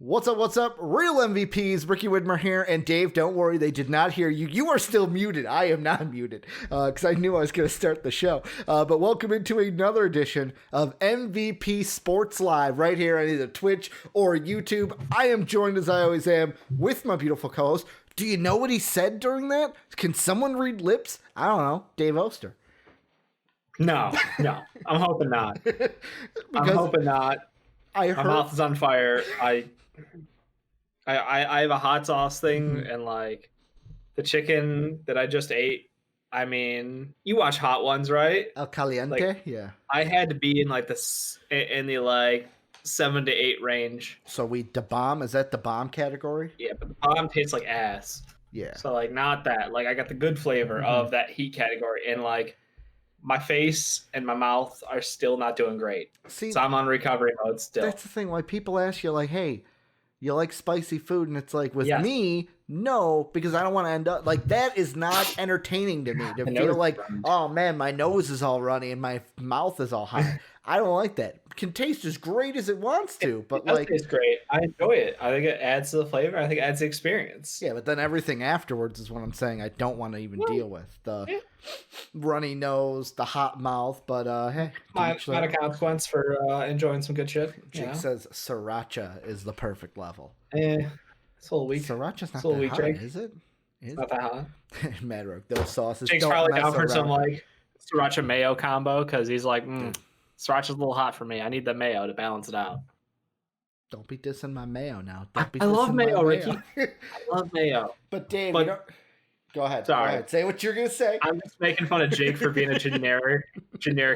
What's up? What's up? Real MVPs, Ricky Widmer here, and Dave, don't worry, they did not hear you. You are still muted. I am not muted because I knew I was going to start the show. But welcome into another edition of MVP Sports Live right here on either Twitch or YouTube. I am joined, as I always am, with my beautiful co-host. Do you know what he said during that? Can someone read lips? I don't know. Dave Oster. No. I'm hoping not. I'm hoping not. My mouth is on fire. I have a hot sauce thing, and like the chicken that I just ate. I mean, you watch Hot Ones, right? El Caliente, like, yeah. I had to be in like the 7 to 8 range. So the bomb, is that the bomb category? Yeah, but the bomb tastes like ass. Yeah. So like not that. Like I got the good flavor of that heat category, and like my face and my mouth are still not doing great. See, so I'm on recovery mode still. That's the thing. Like people ask you, like, "Hey, you like spicy food?" And it's like, with me, no, because I don't want to end up like that. Is not entertaining to me to feel like, oh man, my nose is all runny and my mouth is all hot. I don't like that. It can taste as great as it wants to, but it tastes great. I enjoy it. I think it adds to the flavor. I think it adds to the experience. Yeah, but then everything afterwards is what I'm saying I don't want to even deal with. The runny nose, the hot mouth, but hey. Not a consequence for enjoying some good shit. Jake says sriracha is the perfect level. It's a little weak. Sriracha's not that hot, Drake. is it? Not that hot. Mad Rook, those sauces. Jake's probably down for some like sriracha mayo combo because he's like, sriracha's a little hot for me. I need the mayo to balance it out. Don't be dissing my mayo now. I love mayo, Ricky. I love mayo. But Dave, go ahead. Sorry. Go ahead. Say what you're gonna say. I'm just making fun of Jake for being a generic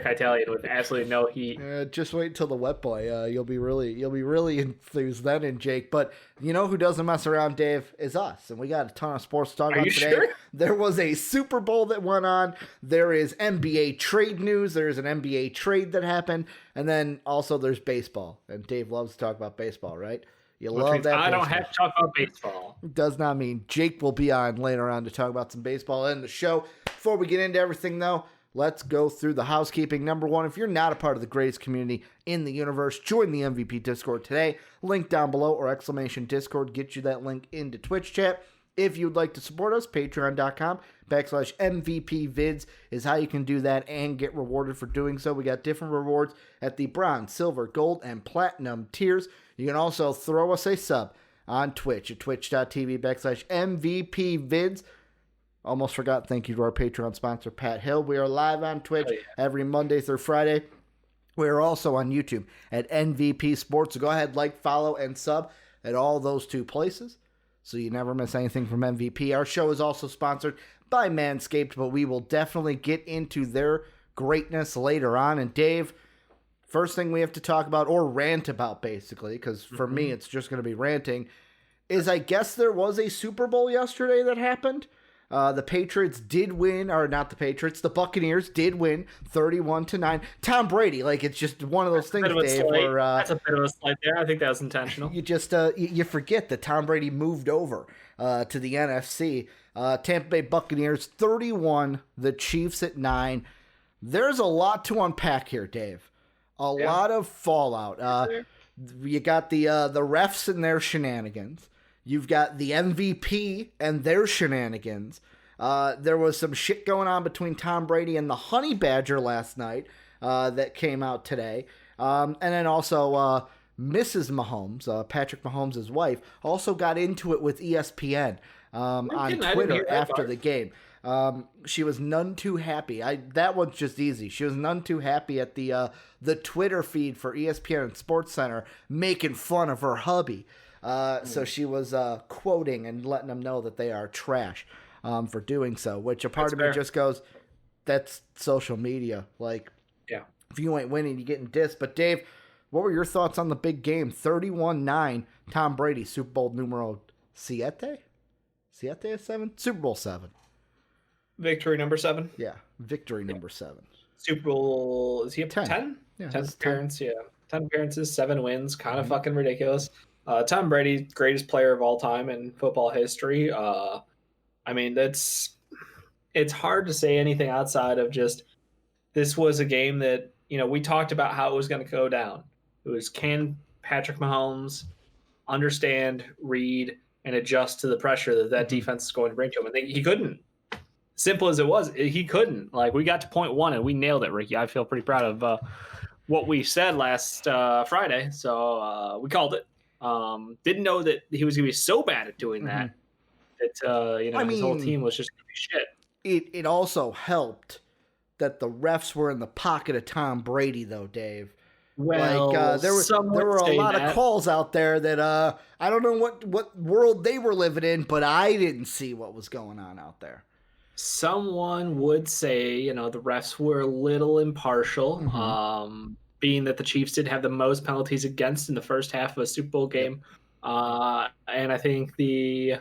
Italian with absolutely no heat. Just wait until the wet boy. You'll be really enthused then in Jake. But you know who doesn't mess around, Dave, is us, and we got a ton of sports to talk about today. Sure? There was a Super Bowl that went on. There is NBA trade news. There is an NBA trade that happened, and then also there's baseball. And Dave loves to talk about baseball, right? You love that. I don't have to talk about baseball. Does not mean Jake will be on later on to talk about some baseball in the show. Before we get into everything, though, let's go through the housekeeping. Number one, if you're not a part of the greatest community in the universe, join the MVP Discord today. Link down below or !Discord. Get you that link into Twitch chat. If you'd like to support us, patreon.com/MVPvids is how you can do that and get rewarded for doing so. We got different rewards at the bronze, silver, gold, and platinum tiers. You can also throw us a sub on Twitch at twitch.tv/MVPvids. Almost forgot. Thank you to our Patreon sponsor, Pat Hill. We are live on Twitch every Monday through Friday. We are also on YouTube at MVP Sports. So go ahead, like, follow, and sub at all those two places so you never miss anything from MVP. Our show is also sponsored by MANSCAPED, but we will definitely get into their greatness later on. And Dave, first thing we have to talk about, or rant about basically, because for me it's just going to be ranting, is I guess there was a Super Bowl yesterday that happened. The Patriots did win, or not the Patriots, the Buccaneers did win 31-9. Tom Brady, like, it's just one of those things, Dave, where that's a bit of a slight there. I think that was intentional. You just you forget that Tom Brady moved over to the NFC. Tampa Bay Buccaneers 31, the Chiefs at 9. There's a lot to unpack here, Dave. A lot of fallout. You got the refs and their shenanigans. You've got the MVP and their shenanigans. There was some shit going on between Tom Brady and the Honey Badger last night that came out today. And then also Mrs. Mahomes, Patrick Mahomes' wife, also got into it with ESPN on Twitter after the game. She was none too happy. That one's just easy. She was none too happy at the Twitter feed for ESPN and SportsCenter making fun of her hubby. So she was quoting and letting them know that they are trash for doing so, which a part of me just goes, that's social media. Like, if you ain't winning, you're getting dissed. But Dave, what were your thoughts on the big game? 31-9, Tom Brady, Super Bowl numero siete? Siete is 7? Super Bowl 7. Victory number 7? Yeah, victory number 7. Super Bowl, is he up 10? Yeah, 10 appearances, 10 appearances, 7 wins, kind of fucking ridiculous. Tom Brady, greatest player of all time in football history. I mean, it's hard to say anything outside of just this was a game that, we talked about how it was going to go down. It was, can Patrick Mahomes understand, read, and adjust to the pressure that Mm-hmm. defense is going to bring to him. And he couldn't. Simple as it was, he couldn't. Like, we got to point one and we nailed it, Ricky. I feel pretty proud of what we said last Friday. So we called it. Didn't know that he was going to be so bad at doing that. That his whole team was just going to be shit. It also helped that the refs were in the pocket of Tom Brady, though, Dave. Well, like there were a lot of calls out there that I don't know what world they were living in, but I didn't see what was going on out there. Someone would say, the refs were a little impartial, being that the Chiefs did have the most penalties against in the first half of a Super Bowl game, and I think they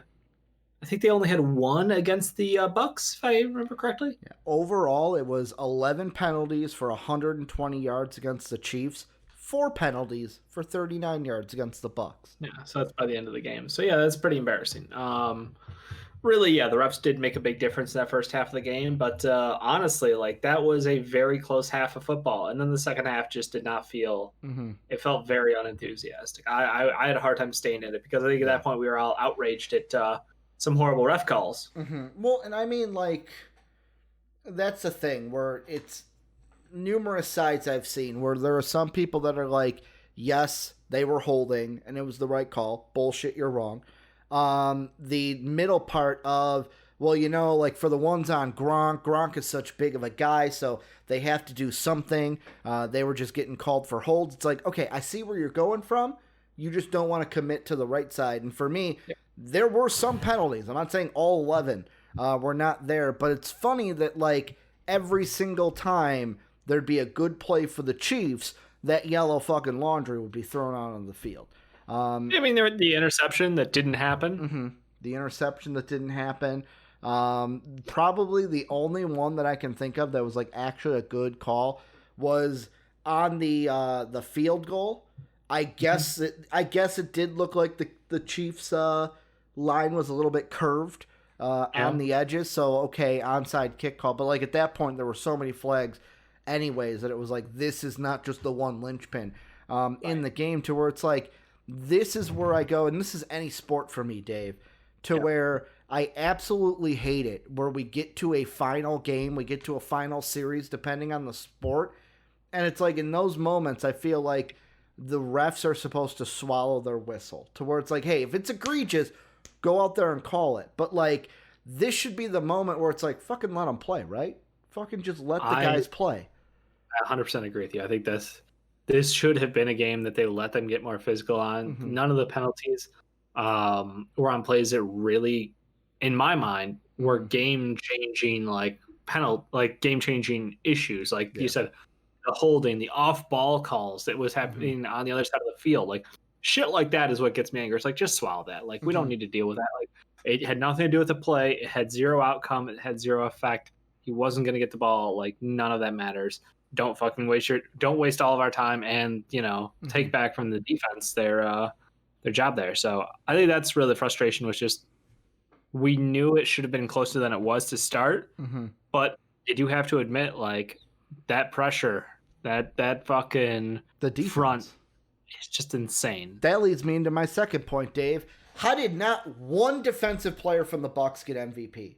only had one against the Bucks, if I remember correctly. Yeah. Overall, it was 11 penalties for 120 yards against the Chiefs, 4 penalties for 39 yards against the Bucks. Yeah, so that's by the end of the game. So yeah, that's pretty embarrassing. Really, yeah, the refs did make a big difference in that first half of the game, but honestly, like, that was a very close half of football, and then the second half just did not feel. It felt very unenthusiastic. I had a hard time staying in it because I think at that point we were all outraged at some horrible ref calls. Well, and I mean, like, that's the thing where it's numerous sides I've seen where there are some people that are like, yes, they were holding and it was the right call. Bullshit, you're wrong. The middle part of, well, like for the ones on Gronk is such big of a guy, so they have to do something. They were just getting called for holds. It's like, okay, I see where you're going from. You just don't want to commit to the right side. And for me, there were some penalties. I'm not saying all 11 were not there, but it's funny that, like, every single time there'd be a good play for the Chiefs, that yellow fucking laundry would be thrown out on the field. I mean, there was the interception that didn't happen. The interception that didn't happen. Probably the only one that I can think of that was, like, actually a good call was on the field goal. I guess it did look like the Chiefs' line was a little bit curved on the edges. So, okay, onside kick call. But, like, at that point, there were so many flags anyways that it was like, this is not just the one linchpin in the game, to where it's like, this is where I go, and this is any sport for me, Dave, to where I absolutely hate it, where we get to a final game, we get to a final series, depending on the sport, and it's like, in those moments, I feel like the refs are supposed to swallow their whistle, to where it's like, hey, if it's egregious, go out there and call it. But, like, this should be the moment where it's like, fucking let them play, right? Fucking just let the guys play. I 100% agree with you. I think this should have been a game that they let them get more physical on. None of the penalties were on plays that really, in my mind, were game-changing, game-changing issues. Like you said, the holding, the off-ball calls that was happening on the other side of the field. Like, shit like that is what gets me angry. It's like, just swallow that. Like, we don't need to deal with that. Like, it had nothing to do with the play. It had zero outcome. It had zero effect. He wasn't going to get the ball. Like, none of that matters. Don't waste all of our time and, take back from the defense their job there. So I think that's really the frustration, was just, we knew it should have been closer than it was to start, but you do have to admit, like, that pressure, that fucking the defense front is just insane. That leads me into my second point, Dave. How did not one defensive player from the Bucks get MVP?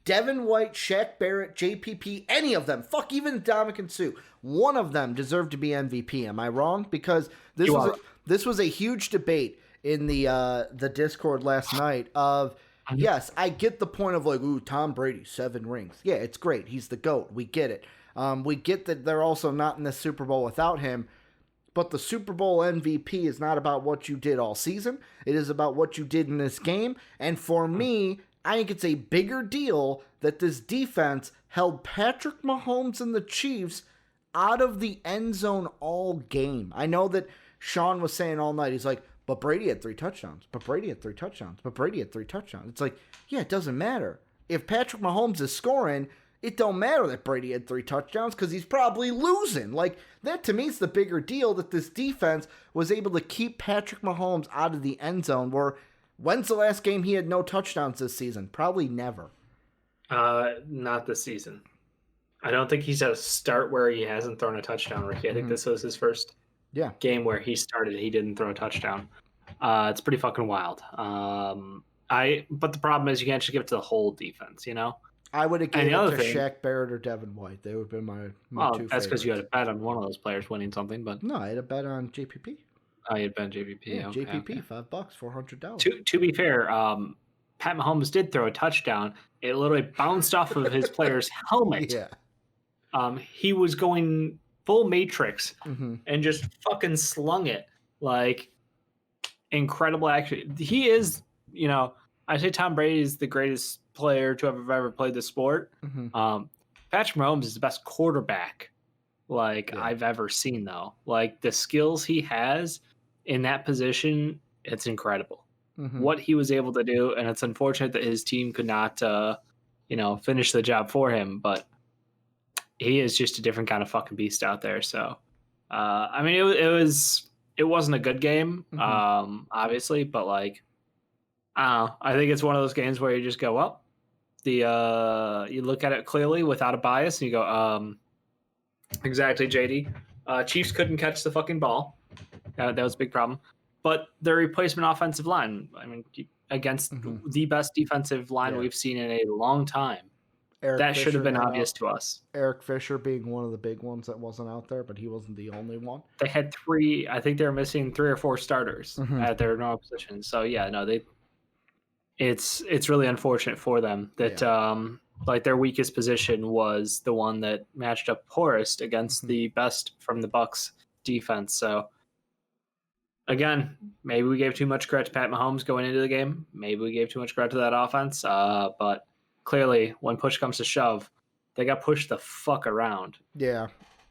Devin White, Shaq Barrett, JPP, any of them, fuck, even Ndamukong Suh, one of them deserved to be MVP. Am I wrong? Because this was a huge debate in the Discord last night of, yes, I get the point of, like, ooh, Tom Brady, 7 rings. Yeah, it's great. He's the GOAT. We get it. We get that they're also not in the Super Bowl without him. But the Super Bowl MVP is not about what you did all season. It is about what you did in this game. And for me, I think it's a bigger deal that this defense held Patrick Mahomes and the Chiefs out of the end zone all game. I know that Sean was saying all night, he's like, but Brady had 3 touchdowns. But Brady had 3 touchdowns. But Brady had 3 touchdowns. It's like, yeah, it doesn't matter. If Patrick Mahomes is scoring, it don't matter that Brady had 3 touchdowns because he's probably losing. Like, that to me is the bigger deal, that this defense was able to keep Patrick Mahomes out of the end zone, where when's the last game he had no touchdowns this season? Probably never. Not this season. I don't think he's at a start where he hasn't thrown a touchdown, Ricky. I think this was his first game where he started. He didn't throw a touchdown. It's pretty fucking wild. But the problem is you can't just give it to the whole defense, you know? I would have And given the it other to thing, Shaq Barrett or Devin White. They would have been my well, two that's because you had favorites. a bet on one of those players winning something, but No, I had a bet on JPP. you had bet JVP. Yeah, Okay, JPP, okay. $5, $400. To be fair, Pat Mahomes did throw a touchdown. It literally bounced off of his player's helmet. Yeah. He was going full Matrix Mm-hmm. and just fucking slung it. Like, incredible action. He is, you know, I say Tom Brady is the greatest player to have ever played the sport. Mm-hmm. Patrick Mahomes is the best quarterback I've ever seen, though. Like, the skills he has in that position, it's incredible. Mm-hmm. What he was able to do, and it's unfortunate that his team could not, finish the job for him, but he is just a different kind of fucking beast out there. So, I mean, it wasn't a good game, obviously, but like, I don't know. I think it's one of those games where you just go, well, you look at it clearly without a bias, and you go, exactly, JD. Chiefs couldn't catch the fucking ball. That was a big problem. But their replacement offensive line, I mean, against the best defensive line we've seen in a long time. That should have been obvious to us. Eric Fisher being one of the big ones that wasn't out there, but he wasn't the only one. They had I think they were missing 3 or 4 starters at their normal positions. So yeah, no, it's really unfortunate for them that their weakest position was the one that matched up poorest against the best from the Bucs defense. So again, maybe we gave too much credit to Pat Mahomes going into the game. Maybe we gave too much credit to that offense. But clearly, when push comes to shove, they got pushed the fuck around. Yeah.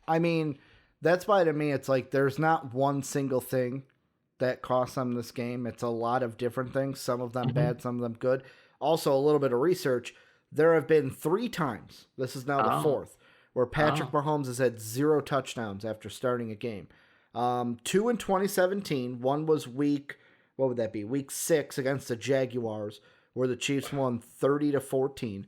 I mean, that's why to me it's like there's not one single thing that cost them this game. It's a lot of different things, some of them bad, some of them good. Also, a little bit of research. There have been 3 times, this is now the 4th, where Patrick Mahomes has had 0 touchdowns after starting a game. 2 in 2017. One was week 6 against the Jaguars, where the Chiefs won 30-14.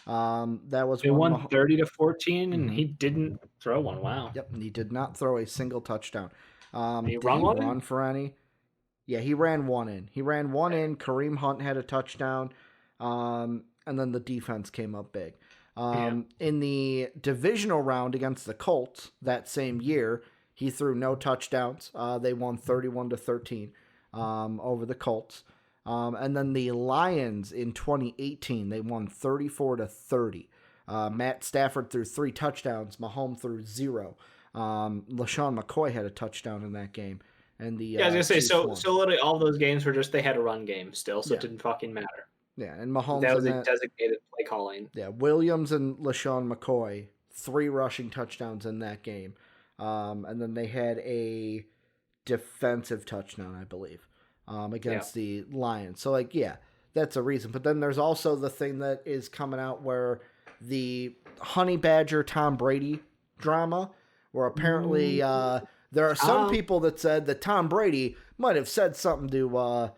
That was they won 30-14, and he didn't throw one. Wow. Yep, and he did not throw a single touchdown. He run for any? Yeah, he ran one in. Kareem Hunt had a touchdown, and then the defense came up big. In the divisional round against the Colts that same year, he threw no touchdowns. They won 31-13 over the Colts. And then the Lions in 2018, they won 34-30. Matt Stafford threw 3 touchdowns. Mahomes threw 0. LaShawn McCoy had a touchdown in that game. And I was gonna say, so literally all those games were just they had a run game still, so it didn't fucking matter. Yeah, and Mahomes that was a designated play calling. Yeah, Williams and LaShawn McCoy, 3 rushing touchdowns in that game. And then they had a defensive touchdown, I believe, against the Lions. So, that's a reason. But then there's also the thing that is coming out where the Honey Badger Tom Brady drama, where apparently there are some people that said that Tom Brady might have said something to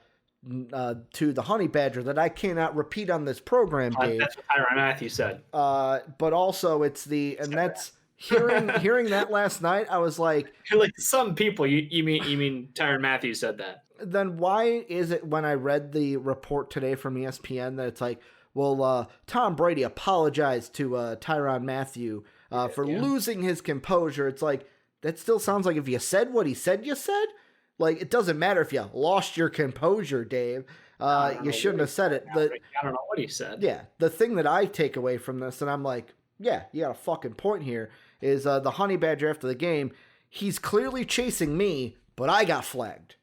the Honey Badger that I cannot repeat on this program, Dave. That's what Tyrann Mathieu said. But also that's hearing that last night, I was like, some people. You mean Tyrann Mathieu said that? Then why is it when I read the report today from ESPN that it's like, well, Tom Brady apologized to Tyrann Mathieu for losing his composure? It's like, that still sounds like if you said what he said you said. Like, it doesn't matter if you lost your composure, Dave. You shouldn't have said it. I don't know what he said. Yeah, the thing that I take away from this, and I'm like, yeah, you got a fucking point here, is the Honey Badger after the game, he's clearly chasing me, but I got flagged.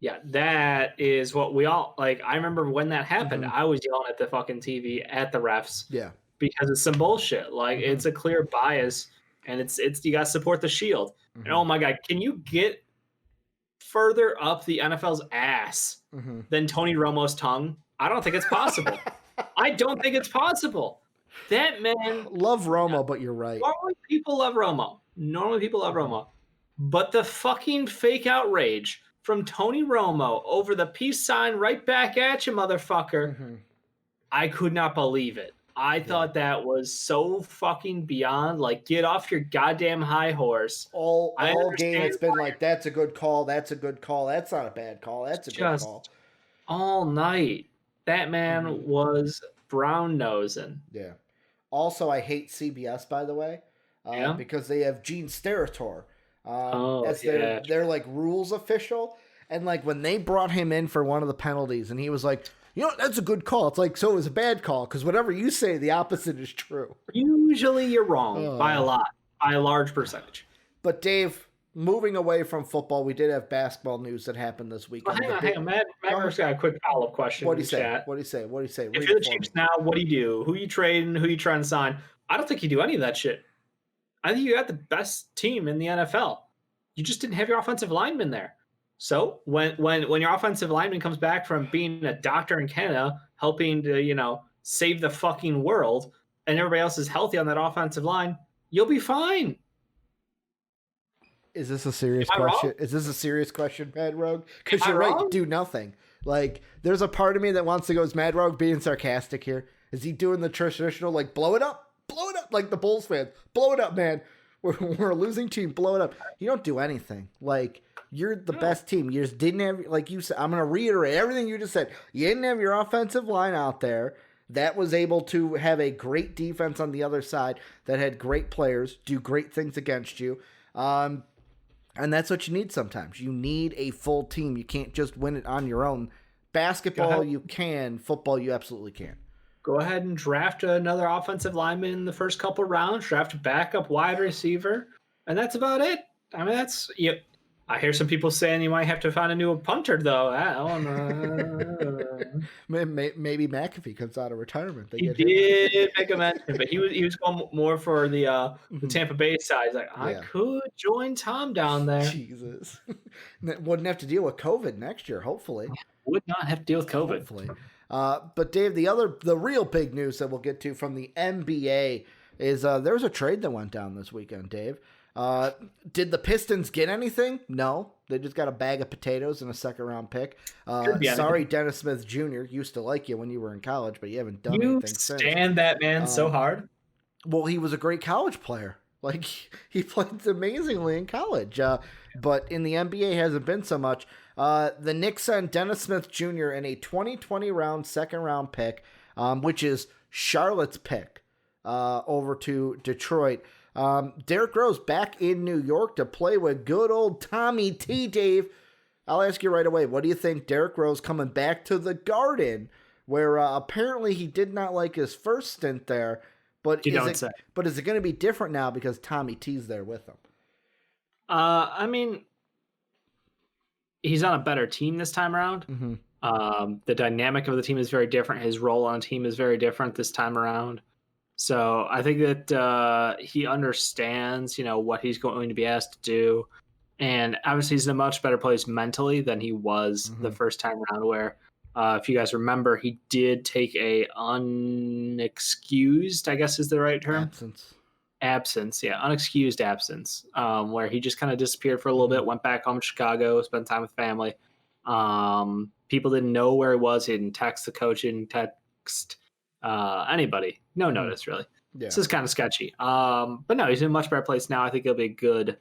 Yeah, that is what we all, I remember when that happened, I was yelling at the fucking TV at the refs. Yeah. Because it's some bullshit. It's a clear bias, and it's you got to support the shield. And oh my God, can you get further up the NFL's ass than Tony Romo's tongue? I don't think it's possible. I don't think it's possible. That man... Love Romo, but you're right. Normally people love Romo. But the fucking fake outrage from Tony Romo over the peace sign right back at you, motherfucker. I could not believe it. I thought that was so fucking beyond. Like, get off your goddamn high horse. I All game understand it's been like, that's a good call, that's a good call, that's not a bad call, that's a good call. just all night. That man was brown nosing. Yeah. Also, I hate CBS, by the way, because they have Gene Steratore as their like rules official, and like when they brought him in for one of the penalties, and he was like, that's a good call. It's like, so it was a bad call because whatever you say, the opposite is true. Usually, you're wrong by a lot, by a large percentage. But Dave, moving away from football, we did have basketball news that happened this weekend. Well, hang on. Matt got a quick follow-up question. What do you say? What do you say? If you're the Chiefs now, what do you do? Who you trading? Who you trying to sign? I don't think you do any of that shit. I think you got the best team in the NFL. You just didn't have your offensive lineman there. So when your offensive lineman comes back from being a doctor in Canada, helping to save the fucking world, and everybody else is healthy on that offensive line, you'll be fine. Is this a serious question? Is this a serious question, Mad Rogue? Because you're right, do nothing. Like, there's a part of me that wants to go, is Mad Rogue being sarcastic here? Is he doing the traditional, like, blow it up, like the Bulls fans? Blow it up, man. We're a losing team, blow it up. You don't do anything. Like, you're the best team. You just didn't have, like you said, I'm going to reiterate everything you just said. You didn't have your offensive line out there that was able to have a great defense on the other side that had great players do great things against you. And that's what you need sometimes. You need a full team. You can't just win it on your own. Basketball, you can. Football, you absolutely can. Go ahead and draft another offensive lineman in the first couple rounds. Draft a backup wide receiver. And that's about it. I mean, that's... I hear some people saying you might have to find a new punter, though. I don't know. Maybe McAfee comes out of retirement. He did make a mention, but he was going more for the Tampa Bay side. He's like, I could join Tom down there. Jesus. Wouldn't have to deal with COVID next year, hopefully. Would not have to deal with COVID. Hopefully. But Dave, the real big news that we'll get to from the NBA is there's a trade that went down this weekend, Dave. Did the Pistons get anything? No. They just got a bag of potatoes and a second-round pick. Sorry, Dennis Smith Jr. Used to like you when you were in college, but you haven't done anything since. You stand that man so hard? Well, he was a great college player. Like, he played amazingly in college. But in the NBA hasn't been so much. The Knicks sent Dennis Smith Jr. in a 2020 second-round pick, which is Charlotte's pick, over to Detroit. Derrick Rose back in New York to play with good old Tommy T. Dave, I'll ask you right away, what do you think Derrick Rose coming back to the Garden, where apparently he did not like his first stint there, but is it going to be different now because Tommy T's there with him? I mean, he's on a better team this time around. Mm-hmm. The dynamic of the team is very different. His role on the team is very different this time around. So I think that he understands, what he's going to be asked to do. And obviously he's in a much better place mentally than he was the first time around, where if you guys remember, he did take a unexcused, I guess is the right term. Absence. Yeah. Unexcused absence, where he just kind of disappeared for a little bit, went back home to Chicago, spent time with family. People didn't know where he was. He didn't text the coach, he didn't text anybody. No notice, really. Yeah. This is kind of sketchy. But no, he's in a much better place now. I think it'll be a good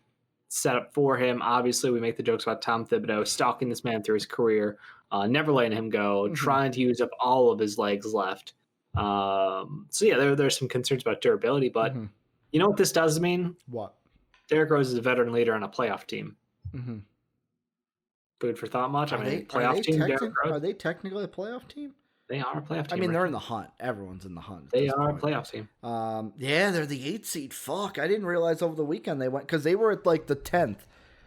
setup for him. Obviously, we make the jokes about Tom Thibodeau stalking this man through his career, never letting him go, trying to use up all of his legs left. So yeah, there's some concerns about durability, but you know what this does mean? What? Derrick Rose is a veteran leader on a playoff team. Mm-hmm. Food for thought much? Are they technically a playoff team? They are a playoff team. I mean, they're in the hunt. Everyone's in the hunt. They are a playoff team. Yeah, they're the 8th seed. Fuck, I didn't realize over the weekend they went, because they were at like the 10th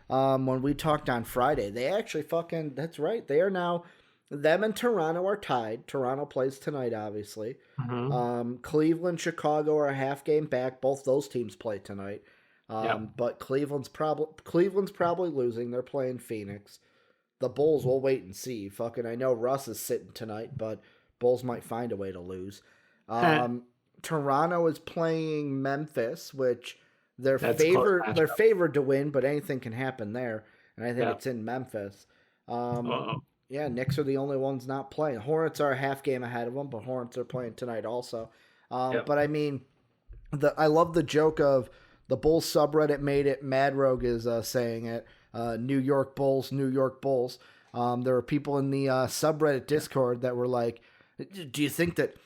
when we talked on Friday. They actually that's right. They are now, them and Toronto are tied. Toronto plays tonight, obviously. Cleveland, Chicago are a half game back. Both those teams play tonight. But Cleveland's probably losing. They're playing Phoenix. The Bulls, we'll wait and see. I know Russ is sitting tonight, but Bulls might find a way to lose. Toronto is playing Memphis, which they're favored to win, but anything can happen there. And I think it's in Memphis. Knicks are the only ones not playing. Hornets are a half game ahead of them, but Hornets are playing tonight also. Yep. But I mean, I love the joke of the Bulls subreddit made it. Mad Rogue is saying it. New York Bulls, New York Bulls. There were people in the subreddit Discord that were like, do you think that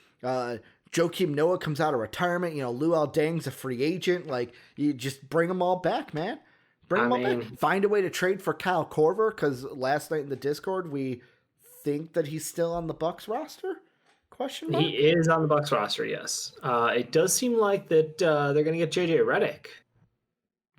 Joakim Noah comes out of retirement? You know, Luol Deng's a free agent. Like, you just bring them all back, man. Bring them all back. Find a way to trade for Kyle Korver, because last night in the Discord, we think that he's still on the Bucks roster? Question mark? He is on the Bucks roster, yes. It does seem like that they're going to get JJ Redick.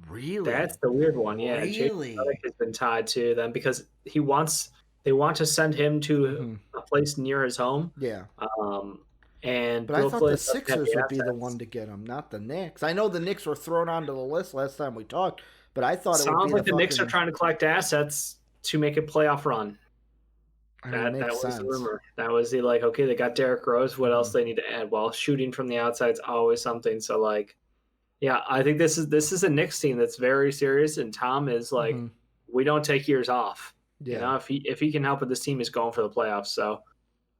Really? That's the weird one, yeah. Really? JJ Redick has been tied to them because they want to send him to a place near his home. Yeah. But I thought the Sixers would be the one to get him, not the Knicks. I know the Knicks were thrown onto the list last time we talked, but I thought it would be sounds like the Knicks are trying to collect assets to make a playoff run. That was the rumor. That was the okay, they got Derrick Rose. What else they need to add? Well, shooting from the outside is always something. So yeah, I think this is a Knicks team that's very serious, and Tom is we don't take years off. Yeah. You know, if he can help with this team, he's going for the playoffs. So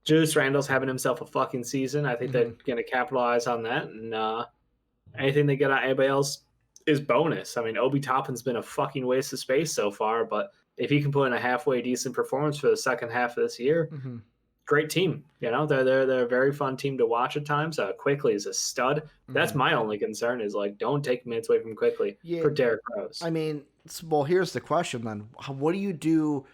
Julius Randle's having himself a fucking season. I think they're going to capitalize on that, and anything they get on anybody else is bonus. I mean, Obi Toppin's been a fucking waste of space so far, but if he can put in a halfway decent performance for the second half of this year, great team. You know, they're a very fun team to watch at times. Quickly is a stud. That's my only concern is don't take minutes away from Quickly for Derrick Rose. I mean, well, here's the question then: what do you do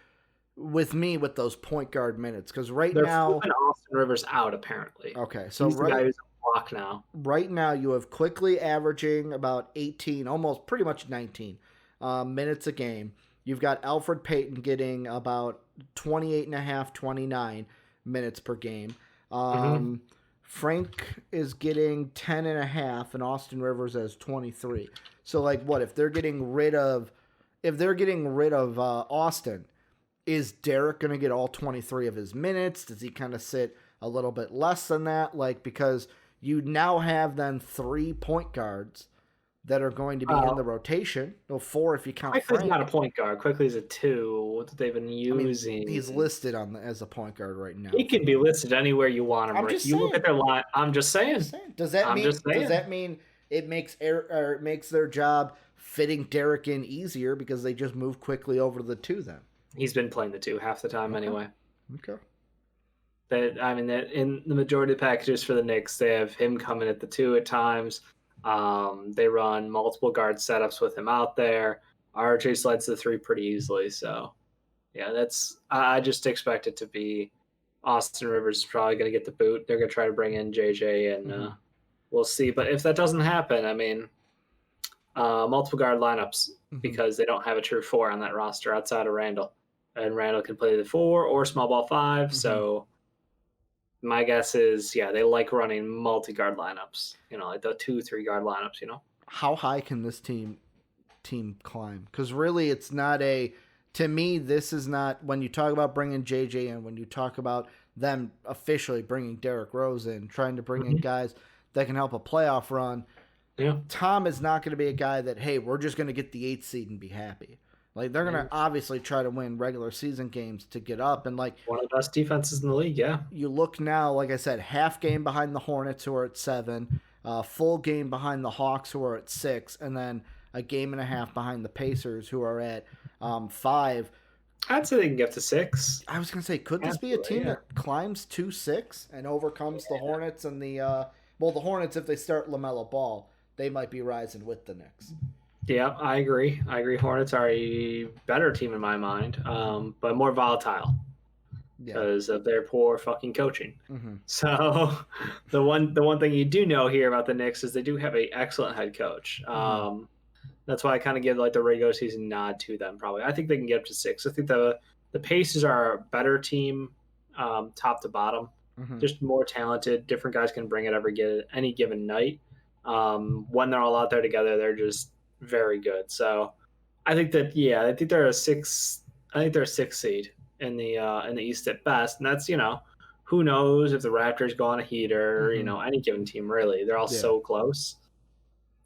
with those point guard minutes? Because they're now flipping Austin Rivers out apparently. Okay, so he's the guy who's on block now. Right now, you have Quickly averaging about 18, almost pretty much 19 minutes a game. You've got Alfred Payton getting about 28.5, 29 minutes per game. Frank is getting 10.5, and Austin Rivers has 23. So, if they're getting rid of Austin, is Derrick going to get all 23 of his minutes? Does he kind of sit a little bit less than that? Because you now have then 3 point guards that are going to be in the rotation. No, 4 if you count Frank. Quickly's not a point guard. Quickly is a 2. What they've been using. He's listed as a point guard right now. He can be listed anywhere you want him. Look at their line. I'm just saying. Does that mean it makes their job fitting Derrick in easier because they just move Quickly over to the 2 then? He's been playing the 2 half the time anyway. Okay. That in the majority of the packages for the Knicks, they have him coming at the 2 at times. They run multiple guard setups with him out there. RJ slides the 3 pretty easily. So, yeah, I just expect it to be Austin Rivers is probably going to get the boot. They're going to try to bring in JJ, and we'll see. But if that doesn't happen, I mean, multiple guard lineups because they don't have a true 4 on that roster outside of Randle. And Randle can play the 4 or small ball 5. So my guess is, they like running multi-guard lineups, like the 2-3 guard lineups, How high can this team climb? Because really it's not to me, this is not, when you talk about bringing JJ in, when you talk about them officially bringing Derrick Rose in, trying to bring in guys that can help a playoff run, Tom is not going to be a guy that, hey, we're just going to get the 8th seed and be happy. They're going to obviously try to win regular season games to get up. And one of the best defenses in the league, yeah. You look now, like I said, half game behind the Hornets, who are at 7, full game behind the Hawks, who are at 6, and then a game and a half behind the Pacers, who are at 5. I'd say they can get to 6. I was going to say, could this be a team that climbs to 6 and overcomes the Hornets and the Hornets, if they start LaMelo Ball, they might be rising with the Knicks. Yeah, I agree. Hornets are a better team in my mind, but more volatile because of their poor fucking coaching. So the one thing you do know here about the Knicks is they do have an excellent head coach. That's why I kind of give the regular season nod to them. Probably, I think they can get up to 6. I think the Pacers are a better team, top to bottom, just more talented. Different guys can bring it any given night. When they're all out there together, they're just very good. So I think that I think they're a 6. I think they're a 6 seed in the East at best, and that's who knows if the Raptors go on a heater. Any given team really, they're all so close.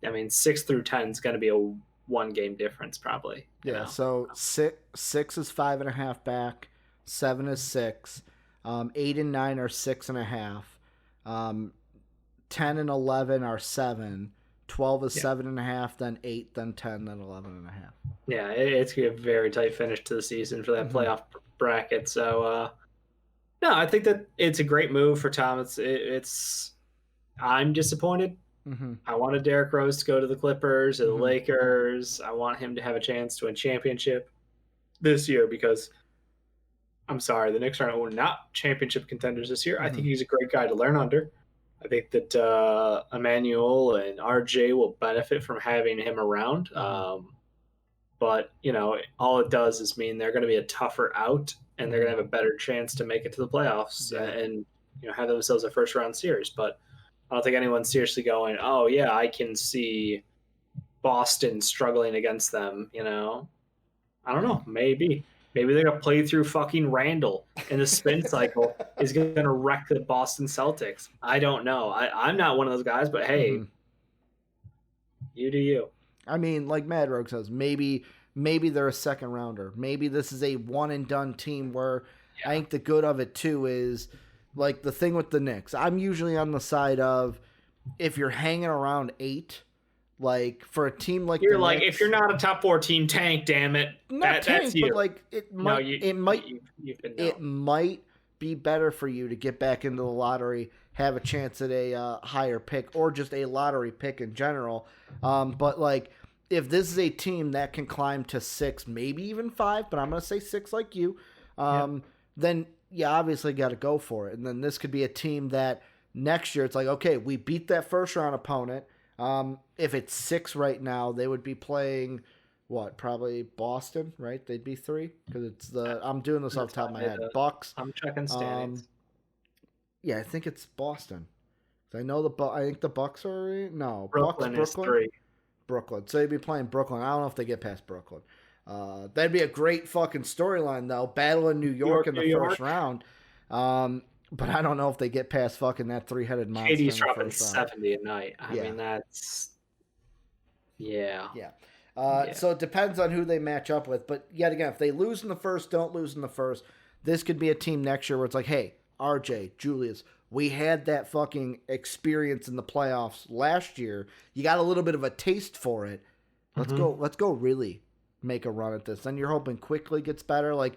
I mean, 6 through 10 is going to be a 1-game difference probably. So 6 is 5.5 back, 7 is 6, 8 and 9 are 6.5. 10 and 11 are 7. 12 is 7.5, then 8, then 10, then 11.5. Yeah, it's going to be a very tight finish to the season for that playoff bracket. So, no, I think that it's a great move for Tom. I'm disappointed. I wanted Derrick Rose to go to the Clippers or the Lakers. I want him to have a chance to win championship this year because I'm sorry, the Knicks are not championship contenders this year. I think he's a great guy to learn under. I think that Emmanuel and RJ will benefit from having him around. But, all it does is mean they're going to be a tougher out and they're going to have a better chance to make it to the playoffs and have themselves a first-round series. But I don't think anyone's seriously going, oh, yeah, I can see Boston struggling against them, I don't know. Maybe they're going to play through fucking Randall and the spin cycle is going to wreck the Boston Celtics. I don't know. I'm not one of those guys, but hey, you do you. I mean, like Mad Rogue says, maybe they're a second rounder. Maybe this is a one and done team where I think the good of it too is like the thing with the Knicks. I'm usually on the side of if you're hanging around 8, like for a team like you're the like Knicks, if you're not a top 4 team, tank, damn it. That's you. But like it might be better for you to get back into the lottery, have a chance at a higher pick or just a lottery pick in general. But like if this is a team that can climb to 6, maybe even 5, but I'm going to say 6 like you, then you obviously got to go for it. And then this could be a team that next year it's like, okay, we beat that first round opponent. If it's 6 right now, they would be playing probably Boston, right? They'd be 3 because it's I'm doing this off the top of my head. Bucks. I'm checking standings. Yeah, I think it's Boston. I know I think the Bucks are Brooklyn Bucks, is 3. Brooklyn. So they'd be playing Brooklyn. I don't know if they get past Brooklyn. That'd be a great fucking storyline though. Battle in New York in the first round. But I don't know if they get past fucking that 3-headed monster. KD's dropping 70 a night. I mean, that's yeah. So it depends on who they match up with. But yet again, if they lose in the first, don't lose in the first. This could be a team next year where it's like, hey, RJ, Julius, we had that fucking experience in the playoffs last year. You got a little bit of a taste for it. Let's go really make a run at this. Then you're hoping quickly gets better. Like,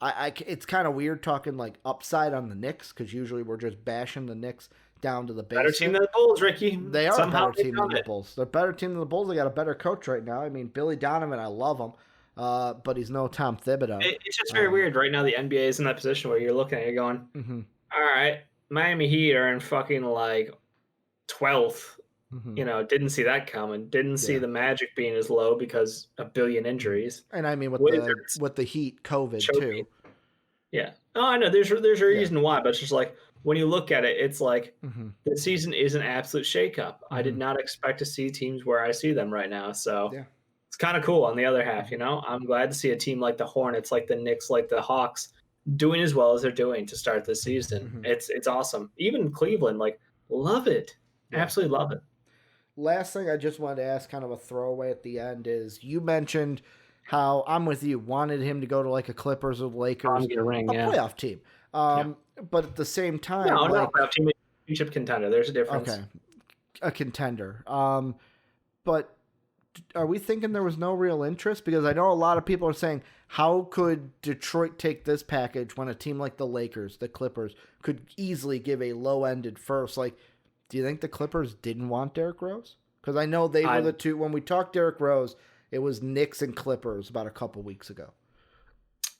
it's kind of weird talking like upside on the Knicks because usually we're just bashing the Knicks down to the basement. Better team than the Bulls, Ricky. They are a better team than the Bulls. They're a better team than the Bulls. They got a better coach right now. I mean, Billy Donovan, I love him, but he's no Tom Thibodeau. It's just very weird right now. The NBA is in that position where you're looking at it going, all right, Miami Heat are in fucking like 12th. Didn't see that coming. Didn't see the Magic being as low because a billion injuries. And I mean with the Heat, COVID too. Yeah. Oh, I know. There's a reason why, but it's just like when you look at it, it's like the season is an absolute shakeup. I did not expect to see teams where I see them right now. So it's kind of cool on the other half, I'm glad to see a team like the Hornets, like the Knicks, like the Hawks doing as well as they're doing to start this season. It's awesome. Even Cleveland, like, love it. Absolutely love it. Last thing I just wanted to ask, kind of a throwaway at the end, is you mentioned how I'm with you, wanted him to go to like a Clippers or Lakers, playoff team. But at the same time, not playoff team, championship contender. There's a difference. Okay, a contender. But are we thinking there was no real interest? Because I know a lot of people are saying, how could Detroit take this package when a team like the Lakers, the Clippers, could easily give a low-ended first? Like, do you think the Clippers didn't want Derrick Rose? Because I know they were the two. When we talked Derrick Rose, it was Knicks and Clippers about a couple weeks ago.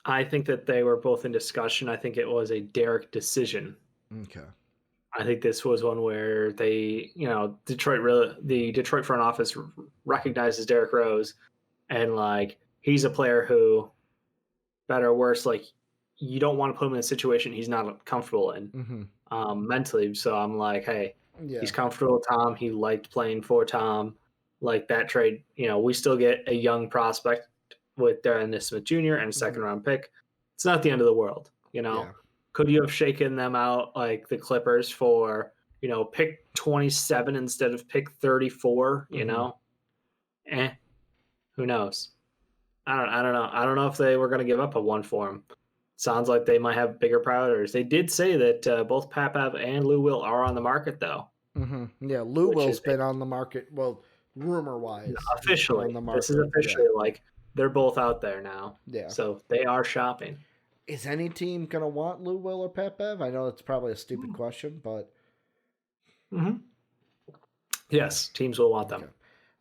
I think that they were both in discussion. I think it was a Derrick decision. Okay. I think this was one where they, the Detroit front office recognizes Derrick Rose, and like he's a player who, better or worse, like you don't want to put him in a situation he's not comfortable in mentally. So I'm like, hey, he's comfortable with Tom. He liked playing for Tom. Like that trade, we still get a young prospect with Dennis Smith Jr. and a second round pick. It's not the end of the world, Could you have shaken them out like the Clippers for, pick 27 instead of pick 34, Who knows? I don't know. I don't know if they were going to give up a 1 for him. Sounds like they might have bigger priorities. They did say that both Papav and Lou Will are on the market, though. Yeah, Lou Will's been on the market. Well, rumor-wise. Officially. On the market. This is officially like they're both out there now. Yeah. So they are shopping. Is any team going to want Lou Will or Pat Bev? I know it's probably a stupid question, but... Yes, teams will want them.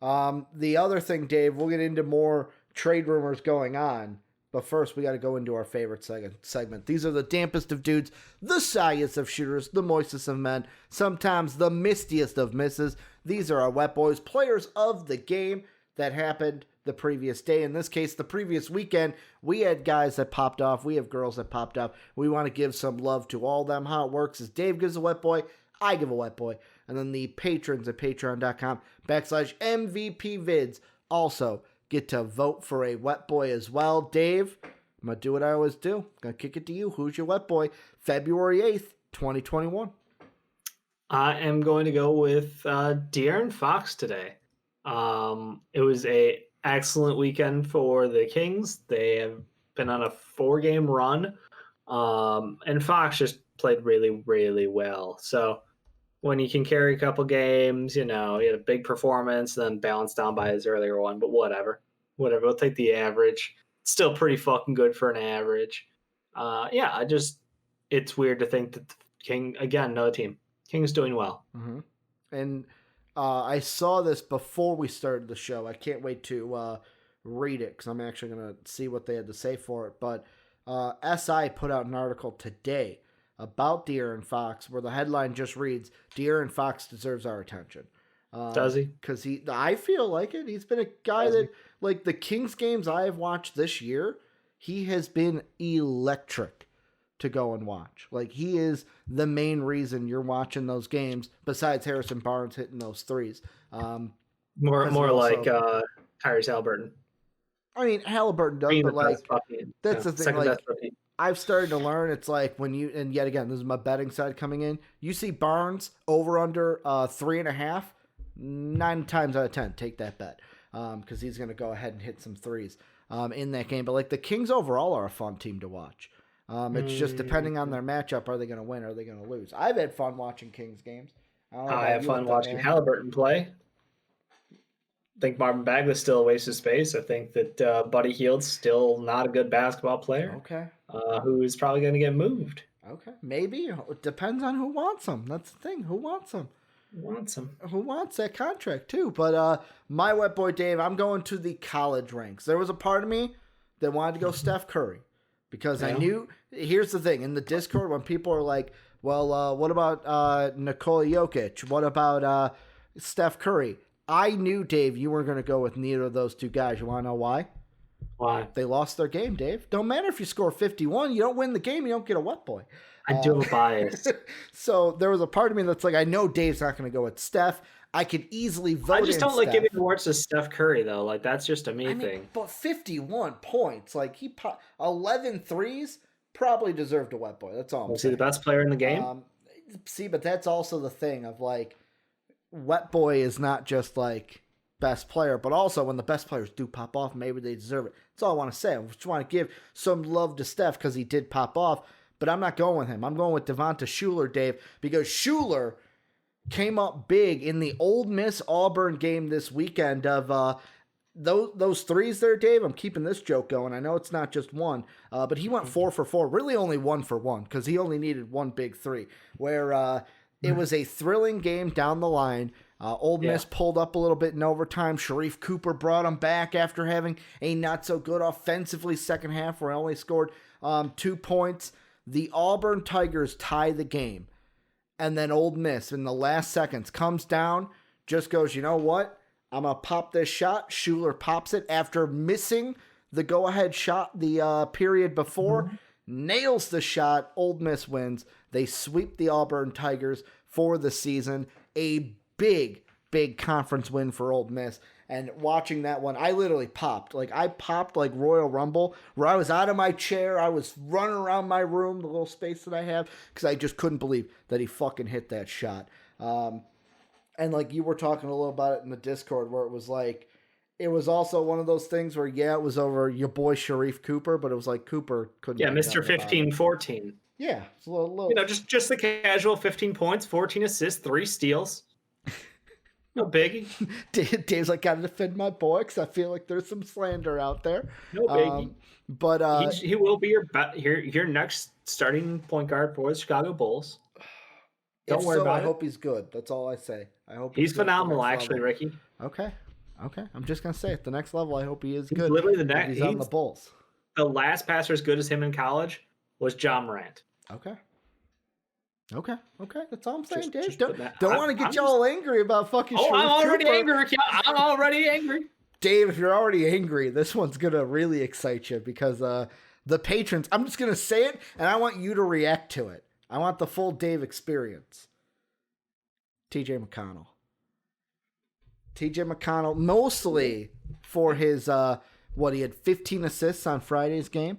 Okay. The other thing, Dave, we'll get into more trade rumors going on, but first we got to go into our favorite segment. These are the dampest of dudes, the shyest of shooters, the moistest of men, sometimes the mistiest of misses. These are our wet boys, players of the game that happened the previous day. In this case, the previous weekend, we had guys that popped off. We have girls that popped off. We want to give some love to all of them. How it works is Dave gives a wet boy, I give a wet boy. And then the patrons at patreon.com/MVP vids also get to vote for a wet boy as well. Dave, I'm going to do what I always do. I'm going to kick it to you. Who's your wet boy? February 8th, 2021. I am going to go with De'Aaron Fox today. It was a excellent weekend for the Kings. They have been on a 4-game run, and Fox just played really, really well. So when you can carry a couple games, he had a big performance, then balanced down by his earlier one, but whatever. We'll take the average. It's still pretty fucking good for an average. It's weird to think that the King, again, another team. King's doing well. Mm-hmm. And I saw this before we started the show. I can't wait to read it because I'm actually going to see what they had to say for it. But SI put out an article today about De'Aaron Fox where the headline just reads, De'Aaron Fox deserves our attention. Does he? Because I feel like it. He's been a guy like the Kings games I have watched this year, he has been electric to go and watch. Like, he is the main reason you're watching those games, besides Harrison Barnes hitting those threes. More like Tyrese Halliburton. I mean, Halliburton does, but like, that's the thing. Like, I've started to learn, it's like when you, and yet again, this is my betting side coming in, you see Barnes over under 3.5, 9 times out of 10, take that bet. Because he's going to go ahead and hit some threes in that game. But like, the Kings overall are a fun team to watch. It's just depending on their matchup. Are they going to win? Or are they going to lose? I've had fun watching Kings games. I have fun watching Halliburton play. I think Marvin Bagley's still a waste of space. I think that Buddy Hield's still not a good basketball player. Okay. Who is probably going to get moved. Okay. Maybe. It depends on who wants him. That's the thing. Who wants him? Who wants that contract too? But my wet boy Dave, I'm going to the college ranks. There was a part of me that wanted to go Steph Curry. Because I knew, here's the thing, in the Discord, when people are like, well, what about Nikola Jokic? What about Steph Curry? I knew, Dave, you weren't going to go with neither of those two guys. You want to know why? Why? They lost their game, Dave. Don't matter if you score 51. You don't win the game, you don't get a wet boy. I do have a bias. So there was a part of me that's like, I know Dave's not going to go with Steph. I could easily vote. I just don't like Steph. giving awards to Steph Curry, though. Like, that's just a me thing. But 51 points, like 11 threes, probably deserved a wet boy. That's all I'm saying. Was he the best player in the game? But that's also the thing of like, wet boy is not just like best player, but also when the best players do pop off, maybe they deserve it. That's all I want to say. I just want to give some love to Steph because he did pop off, but I'm not going with him. I'm going with Devonta Schuler, Dave, because Schuler came up big in the Ole Miss Auburn game this weekend of those threes there, Dave. I'm keeping this joke going. I know it's not just one, but he went 4 for 4, really only 1 for 1 because he only needed one big three, where it was a thrilling game down the line. Ole Miss pulled up a little bit in overtime. Sharif Cooper brought him back after having a not-so-good offensively second half where he only scored 2 points. The Auburn Tigers tie the game. And then Ole Miss, in the last seconds, comes down, just goes, you know what? I'm going to pop this shot. Schuler pops it after missing the go-ahead shot the period before. Nails the shot. Ole Miss wins. They sweep the Auburn Tigers for the season. A big, big conference win for Ole Miss. And watching that one, I literally popped. Like, I popped like Royal Rumble, where I was out of my chair. I was running around my room, the little space that I have, because I just couldn't believe that he fucking hit that shot. And like you were talking a little about it in the Discord, where it was like, it was also one of those things where, it was over your boy Sharif Cooper, but it was like Cooper couldn't. Yeah, Mr. 15-14. Yeah, it's a little. Just the casual 15 points, 14 assists, 3 steals. No biggie. Dave's like, gotta defend my boy because I feel like there's some slander out there. No biggie. But he will be your next starting point guard for the Chicago Bulls. Don't worry about it. I hope he's good. That's all I say. I hope he's phenomenal, actually, Ricky. Okay. I'm just gonna say at the next level, I hope he is good. Literally the next. He's on the Bulls. The last passer as good as him in college was John Morant. Okay. That's all I'm saying, Dave. Just don't want to get y'all angry about fucking. Oh, I'm already angry, Ricky. I'm already angry. Dave, if you're already angry, this one's gonna really excite you because the patrons. I'm just gonna say it, and I want you to react to it. I want the full Dave experience. T.J. McConnell. T.J. McConnell, mostly for his he had 15 assists on Friday's game.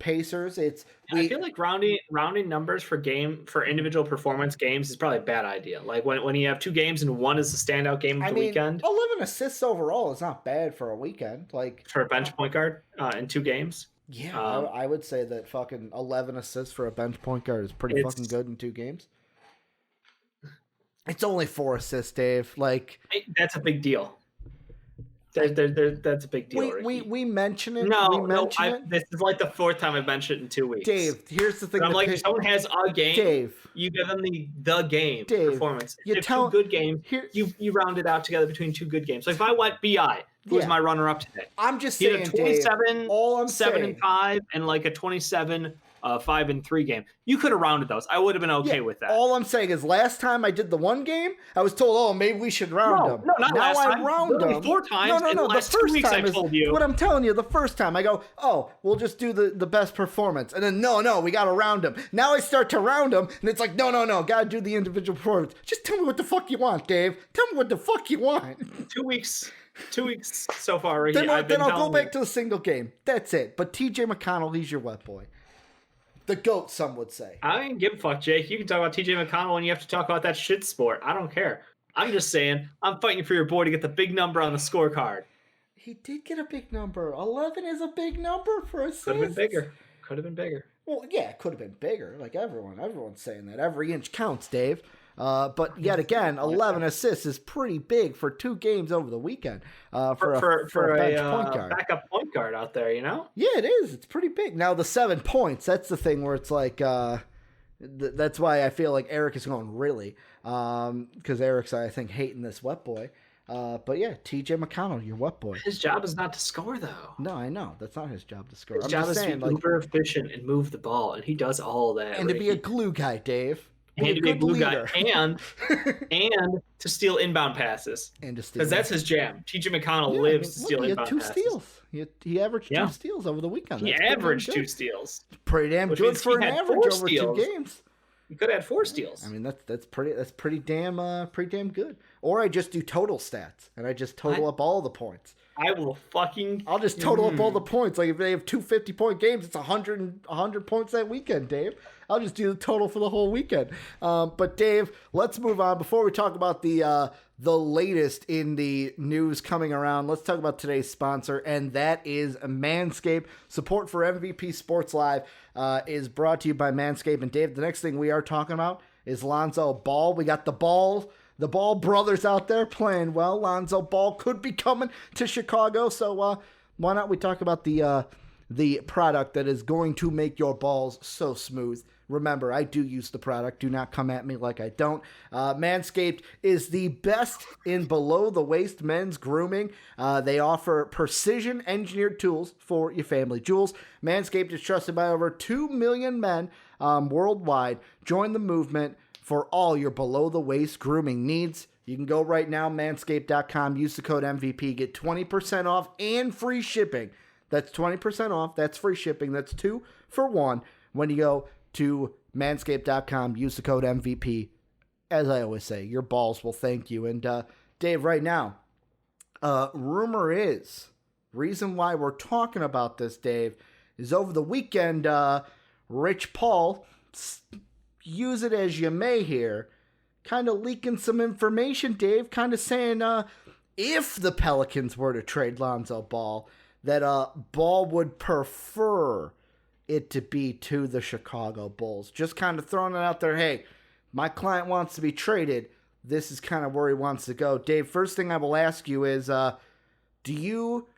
Pacers. I feel like rounding numbers for individual performance games is probably a bad idea. Like when you have two games and one is the standout game of the weekend. 11 assists overall is not bad for a weekend. Like for a bench point guard in 2 games. Yeah, I would say that fucking 11 assists for a bench point guard is pretty fucking good in 2 games. It's only 4 assists, Dave. Like that's a big deal. That's a big deal. We mention it. This is like the 4th time I've mentioned it in 2 weeks. Dave, here's the thing. I'm like, if someone has a game, Dave, you give them the game performance. You tell 2 good games. You round it out together between 2 good games. Like if I went BI, who was my runner-up today? I'm just saying, Dave. 27, 7-5, and like a 27. 5-3 game. You could have rounded those. I would have been okay with that. All I'm saying is last time I did the 1 game, I was told, oh, maybe we should round them. No, not now last time. I round them. 4 times. No. The first weeks I told you. What I'm telling you, the first time I go, oh, we'll just do the best performance. And then, no, we got to round them. Now I start to round them, and it's like, no, got to do the individual performance. Just tell me what the fuck you want, Dave. Tell me what the fuck you want. 2 weeks. 2 weeks so far. Ricky. Then I'll go back to the single game. That's it. But T.J. McConnell, he's your wet boy. The GOAT, some would say. I don't give a fuck, Jake. You can talk about T.J. McConnell when you have to talk about that shit sport. I don't care. I'm just saying, I'm fighting for your boy to get the big number on the scorecard. He did get a big number. 11 is a big number for assists. Could have been bigger. Well, yeah, it could have been bigger. Like everyone's saying that. Every inch counts, Dave. But yet again, 11 assists is pretty big for 2 games over the weekend for a bench point guard. Backup point guard out there, you know? Yeah, it is. It's pretty big. Now, the 7 points, that's the thing where it's like, that's why I feel like Eric is going really, because Eric's, I think, hating this wet boy. But yeah, T.J. McConnell, your wet boy. His job is not to score, though. No, I know. That's not his job to score. His job is to be uber efficient and move the ball, and he does all that. And to be a glue guy, Dave. And to be a glue guy, and to steal inbound passes. Because that's his jam. T.J. McConnell lives to steal inbound passes. He had 2 steals. He averaged 2 steals over the weekend. He averaged 2 steals. Pretty damn good for an average over 2 games. You could have had 4 steals. I mean, that's pretty damn good. Or I just do total stats and I just total up all the points. I'll just total up all the points. Like if they have 2 50-point games, it's 100 points that weekend, Dave. I'll just do the total for the whole weekend. But Dave, let's move on. Before we talk about the latest in the news coming around, let's talk about today's sponsor, and that is MANSCAPED. Support for MVP Sports Live is brought to you by MANSCAPED. And Dave, the next thing we are talking about is Lonzo Ball. We got the Ball brothers out there playing well. Lonzo Ball could be coming to Chicago, so why not we talk about the product that is going to make your balls so smooth. Remember, I do use the product. Do not come at me like I don't. Manscaped is the best in below-the-waist men's grooming. They offer precision-engineered tools for your family jewels. Manscaped is trusted by over 2 million men worldwide. Join the movement for all your below-the-waist grooming needs. You can go right now, manscaped.com, use the code MVP, get 20% off and free shipping. That's 20% off. That's free shipping. That's 2 for 1 when you go to manscaped.com, use the code MVP. As I always say, your balls will thank you. And Dave, right now, rumor is, reason why we're talking about this, Dave, is over the weekend, Rich Paul, use it as you may here, kind of leaking some information, Dave, kind of saying if the Pelicans were to trade Lonzo Ball, that Ball would prefer it to be to the Chicago Bulls. Just kind of throwing it out there, hey, my client wants to be traded. this is kind of where he wants to go. Dave, first thing I will ask you is, do you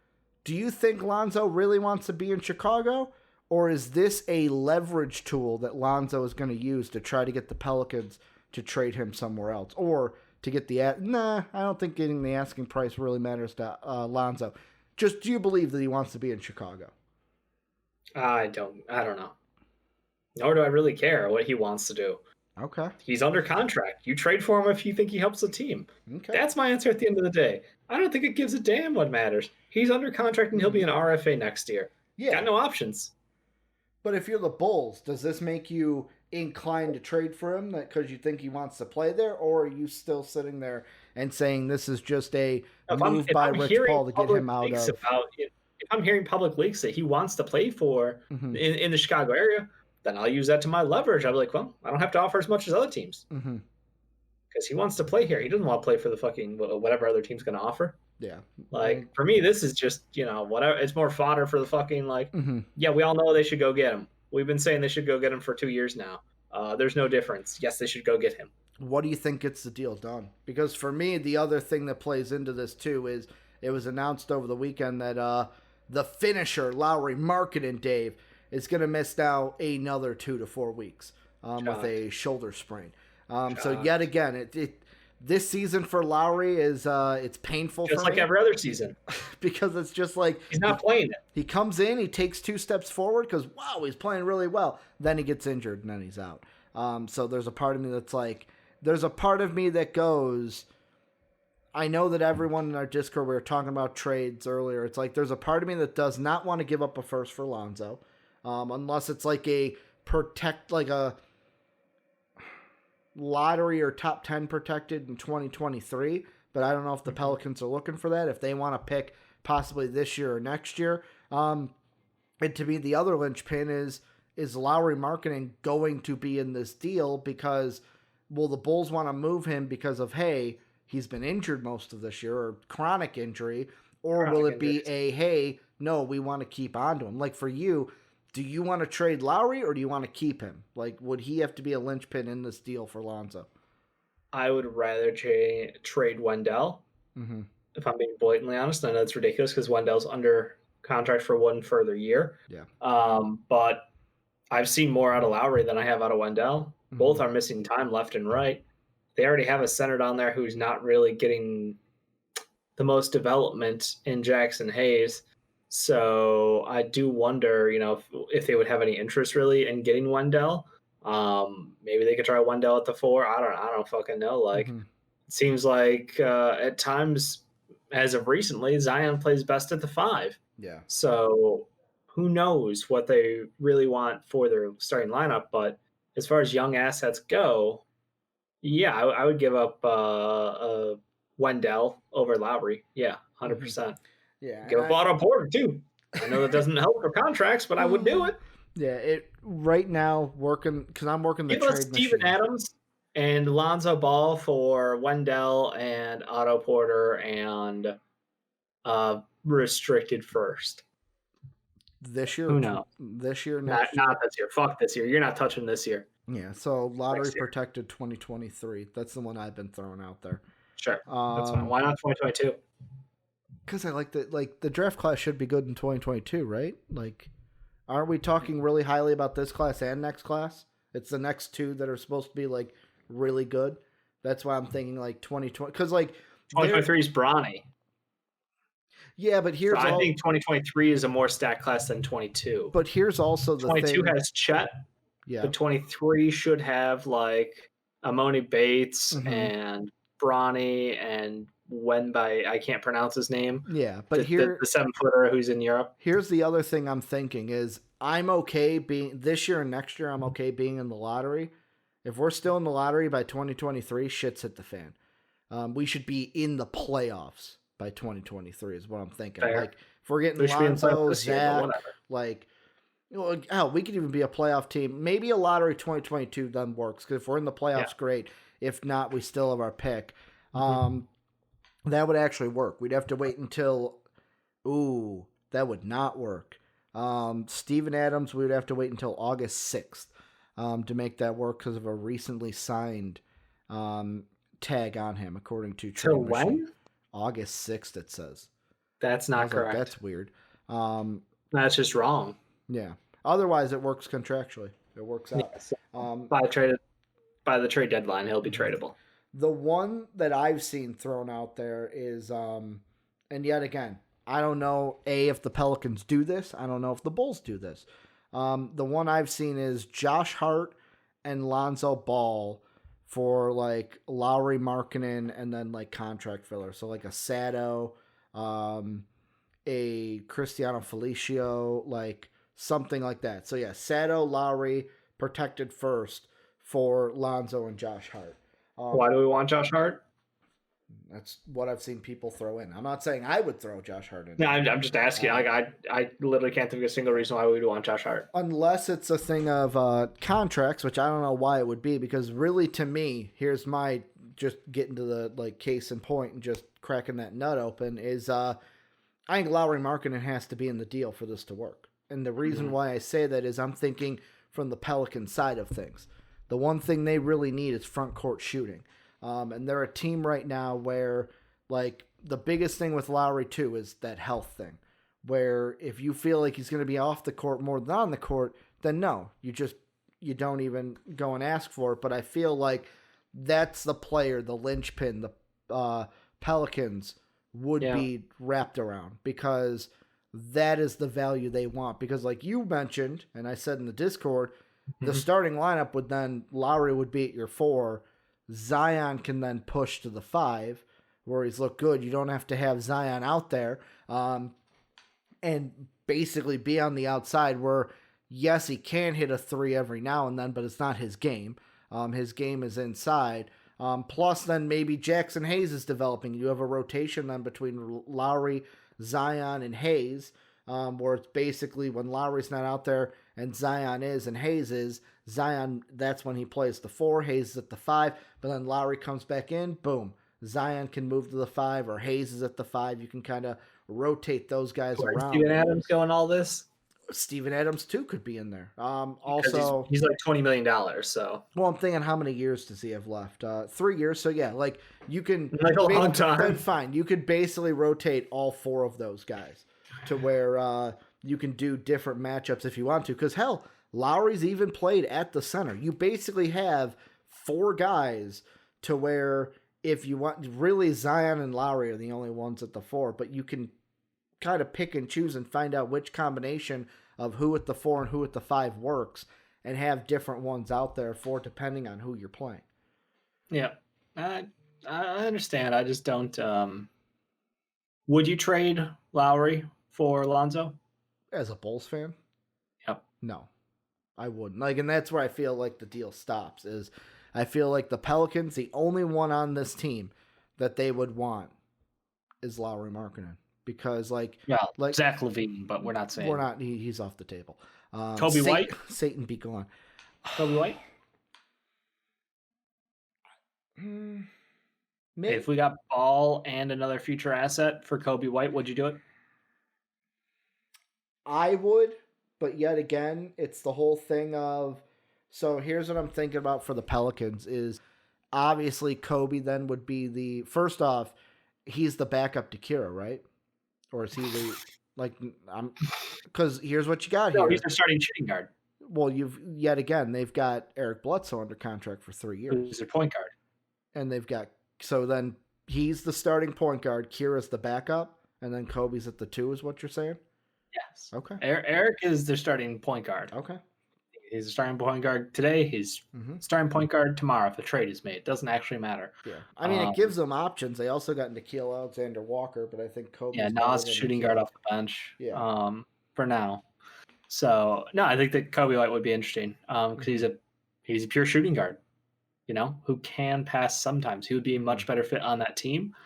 think Lonzo really wants to be in Chicago? Or is this a leverage tool that Lonzo is going to use to try to get the Pelicans to trade him somewhere else? Or to get the... Nah, I don't think getting the asking price really matters to Lonzo. Just, do you believe that he wants to be in Chicago? I don't know. Nor do I really care what he wants to do. Okay. He's under contract. You trade for him if you think he helps the team. Okay. That's my answer at the end of the day. I don't think it gives a damn what matters. He's under contract and he'll be an RFA next year. Yeah. Got no options. But if you're the Bulls, does this make you inclined to trade for him because you think he wants to play there? Or are you still sitting there and saying this is just a move by Rich Paul to get him out of... If I'm hearing public leaks that he wants to play for in the Chicago area, then I'll use that to my leverage. I'll be like, well, I don't have to offer as much as other teams. Because he wants to play here. He doesn't want to play for the fucking whatever other team's going to offer. Yeah. Like, for me, this is just, whatever. It's more fodder for the fucking, yeah, we all know they should go get him. We've been saying they should go get him for 2 years now. There's no difference. Yes, they should go get him. What do you think gets the deal done? Because for me, the other thing that plays into this, too, is it was announced over the weekend that the finisher, Lauri Markkanen, Dave, is going to miss now another 2 to 4 weeks with a shoulder sprain. So yet again, this season for Lauri is it's painful just for like me. Every other season. Because it's just like he's not playing it. He comes in, he takes 2 steps forward because wow, he's playing really well. Then he gets injured and then he's out. So there's a part of me that's like, there's a part of me that goes, I know that everyone in our Discord, we were talking about trades earlier. It's like there's a part of me that does not want to give up a first for Lonzo, unless it's like a lottery or top 10 protected in 2023. But I don't know if the Pelicans are looking for that. If they want to pick possibly this year or next year. And to me, the other linchpin is Lauri Markkanen going to be in this deal because will the Bulls want to move him because of, hey, he's been injured most of this year or chronic injury, or will it be hey, no, we want to keep on to him? Like for you, do you want to trade Lauri or do you want to keep him? Like, would he have to be a linchpin in this deal for Lonzo? I would rather trade Wendell, if I'm being blatantly honest. I know it's ridiculous because Wendell's under contract for 1 further year. Yeah. But I've seen more out of Lauri than I have out of Wendell. Both are missing time left and right. They already have a center down there who's not really getting the most development in Jackson Hayes. So I do wonder, if they would have any interest really in getting Wendell. Maybe they could try Wendell at the 4. I don't fucking know. Like, it seems like at times, as of recently, Zion plays best at the 5. Yeah. So who knows what they really want for their starting lineup? But as far as young assets go, yeah, I would give up Wendell over Lauri. Yeah, 100%. Yeah. Give up Otto Porter too. I know that doesn't help for contracts, but I would do it. Yeah, right now working because I'm working the trade machine. Steven Adams and Lonzo Ball for Wendell and Otto Porter and restricted first. This year? Who knows? This year? Not this year. Fuck this year. You're not touching this year. Yeah, so lottery protected 2023. That's the one I've been throwing out there. Sure. That's fine. Why not 2022? Because I like the draft class should be good in 2022, right? Like, aren't we talking really highly about this class and next class? It's the next 2 that are supposed to be like really good. That's why I'm thinking like 2020. Because like 2023 is Bronny. Yeah, but here's I think 2023 is a more stacked class than 22. But here's also the 22 thing. has Chet. Yeah. But 23 should have like Amoni Bates and Bronny and Wenby. I can't pronounce his name. Yeah, but the 7-footer who's in Europe. Here's the other thing I'm thinking is I'm okay being this year and next year. I'm okay being in the lottery. If we're still in the lottery by 2023, shit's hit the fan. We should be in the playoffs by 2023 is what I'm thinking. Fair. Like if we're getting Lonzo, Zach, like hell, we could even be a playoff team. Maybe a lottery 2022 then works because if we're in the playoffs, great. If not, we still have our pick. That would actually work. We'd have to wait until. Ooh, that would not work. Steven Adams, we would have to wait until August 6th to make that work because of a recently signed tag on him, according to So Trade Machine. when? August 6th, it says. That's not correct. That's weird. That's just wrong. Yeah. Otherwise, it works contractually. It works out. Yes. By the trade deadline, he'll be tradable. The one that I've seen thrown out there is, and yet again, I don't know, if the Pelicans do this. I don't know if the Bulls do this. The one I've seen is Josh Hart and Lonzo Ball for like Lowry Markkanen and then like contract filler. So like a Sato, a Cristiano Felicio, like something like that. So yeah, Sato, Lowry protected first for Lonzo and Josh Hart. Why do we want Josh Hart? That's what I've seen people throw in. I'm not saying I would throw Josh Hart in. No, I'm just asking. I literally can't think of a single reason why we would want Josh Hart. Unless it's a thing of contracts, which I don't know why it would be, because really to me, here's my just getting to the like case in point and just cracking that nut open is I think Lowry Markkanen has to be in the deal for this to work. And the reason why I say that is I'm thinking from the Pelican side of things. The one thing they really need is front court shooting. And they're a team right now where, like, the biggest thing with Lowry, too, is that health thing. Where if you feel like he's going to be off the court more than on the court, then no, you don't even go and ask for it. But I feel like that's the player, the linchpin, the Pelicans would be wrapped around, because that is the value they want. Because like you mentioned, and I said in the Discord, the starting lineup would then, Lowry would be at your 4, Zion can then push to the 5, where he's looked good. You don't have to have Zion out there and basically be on the outside where, yes, he can hit a 3 every now and then, but it's not his game. His game is inside. Plus, then maybe Jackson Hayes is developing. You have a rotation then between Lowry, Zion, and Hayes, where it's basically when Lowry's not out there and Zion is and Hayes is, Zion, that's when he plays the 4, Hayes is at the 5, but then Lowry comes back in, boom. Zion can move to the 5, or Hayes is at the 5. You can kind of rotate those guys around. Steven Adams going all this? Steven Adams, too, could be in there. Also, he's like $20 million, so. Well, I'm thinking, how many years does he have left? 3 years, so yeah, like, you can. Like a long time. Then fine, you could basically rotate all 4 of those guys to where you can do different matchups if you want to, because hell, Lowry's even played at the center. You basically have 4 guys to where if you want, really Zion and Lowry are the only ones at the 4, but you can kind of pick and choose and find out which combination of who at the 4 and who at the 5 works, and have different ones out there for depending on who you're playing. Yeah, I understand. I just don't. Would you trade Lowry for Lonzo? As a Bulls fan? Yep. No, I wouldn't. Like, and that's where I feel like the deal stops. Is I feel like the Pelicans, the only one on this team that they would want is Lowry Markkanen, because like Zach LaVine, but we're not saying he's off the table. Kobe White, Satan be gone. Kobe White. Maybe. If we got Ball and another future asset for Kobe White, would you do it? I would, but yet again, it's the whole thing of, so here's what I'm thinking about for the Pelicans is obviously Kobe then would be the, first off, he's the backup to Kira, right? Or is he the, like, because here's what you got here. No, he's the starting shooting guard. Well, yet again, they've got Eric Bledsoe under contract for 3 years. He's their point guard. And they've got, so then he's the starting point guard, Kira's the backup, and then Kobe's at the 2 is what you're saying? Yes. Okay. Eric is their starting point guard. Okay. He's the starting point guard today. He's starting point guard tomorrow if the trade is made. It doesn't actually matter. Yeah. I mean, it gives them options. They also got Nickeil Alexander-Walker, but I think Kobe. Yeah, Nas shooting guard off the bench. Yeah. For now. So no, I think that Kobe White would be interesting. Because he's a pure shooting guard, you know, who can pass sometimes. He would be a much better fit on that team.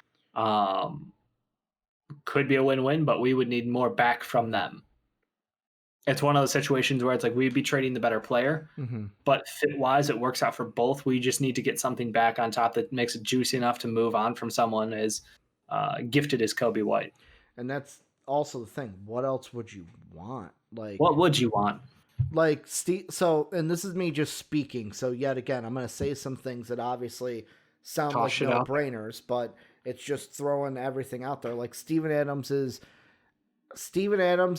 Could be a win-win, but we would need more back from them. It's one of those situations where it's like we'd be trading the better player, but fit-wise, it works out for both. We just need to get something back on top that makes it juicy enough to move on from someone as gifted as Kobe White. And that's also the thing. What else would you want? Like, what would you want? Like, Steve. So, and this is me just speaking. So, yet again, I'm going to say some things that obviously sound Toss like it out. no-brainers, but it's just throwing everything out there. Like Steven Adams,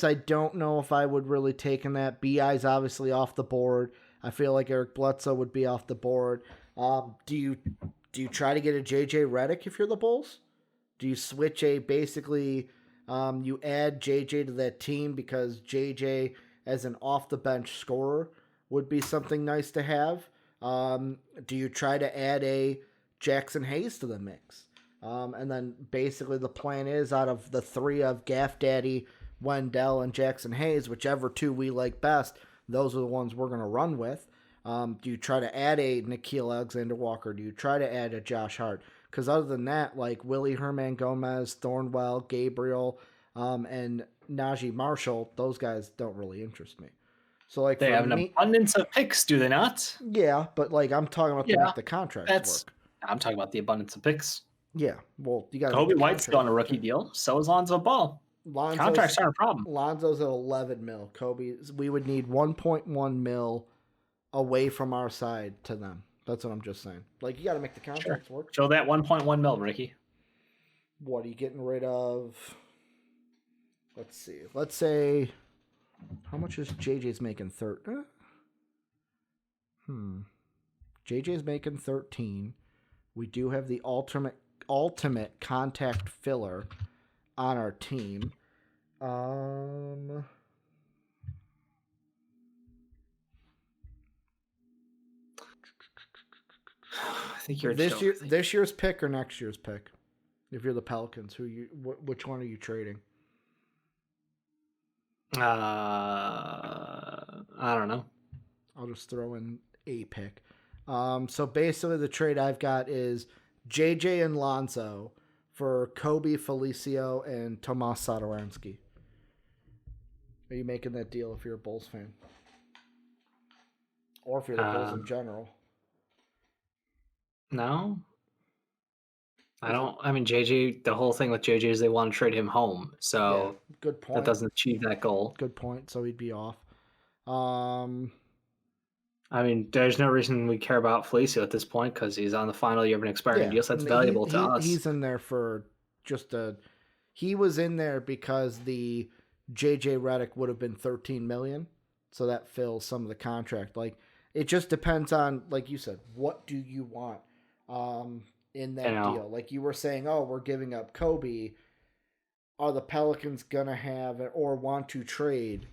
I don't know if I would really take in that. BI's obviously off the board. I feel like Eric Bledsoe would be off the board. Do you try to get a JJ Redick if you're the Bulls? Do you switch basically you add JJ to that team because JJ as an off the bench scorer would be something nice to have? Do you try to add a Jackson Hayes to the mix? And then basically the plan is out of the three of Gaff Daddy, Wendell, and Jackson Hayes, whichever two we like best, those are the ones we're going to run with. Do you try to add a Nickeil Alexander-Walker? Do you try to add a Josh Hart? Because other than that, like Willie Herman Gomez, Thornwell, Gabriel, and Najee Marshall, those guys don't really interest me. So like they have an abundance of picks, do they not? Yeah, but like I'm talking about to make the contracts work. I'm talking about the abundance of picks. Yeah, well, you got Kobe White's still on a rookie deal. So is Lonzo Ball. Contracts aren't a problem. Lonzo's at 11 mil. We would need 1.1 mil away from our side to them. That's what I'm just saying. Like, you got to make the contracts work. Show that 1.1 mil, Ricky. What are you getting rid of? Let's see. Let's say, how much is JJ's making? JJ's making 13. We do have the ultimate contact filler on our team. I think you're this year's pick or next year's pick. If you're the Pelicans, which one are you trading? I don't know. I'll just throw in a pick. So basically the trade I've got is JJ and Lonzo for Kobe, Felicio, and Tomas Satoransky. Are you making that deal if you're a Bulls fan? Or if you're the Bulls in general? No. I don't. I mean, JJ, the whole thing with JJ is they want to trade him home. So yeah, good point. That doesn't achieve that goal. Good point. So he'd be off. I mean, there's no reason we care about Felicio at this point because he's on the final year of an expiring deal. So that's valuable to us. He's in there for he was in there because the JJ Redick would have been $13 million. So that fills some of the contract. Like, it just depends on, like you said, what do you want in that deal? Like you were saying, oh, we're giving up Kobe. Are the Pelicans going to have or want to trade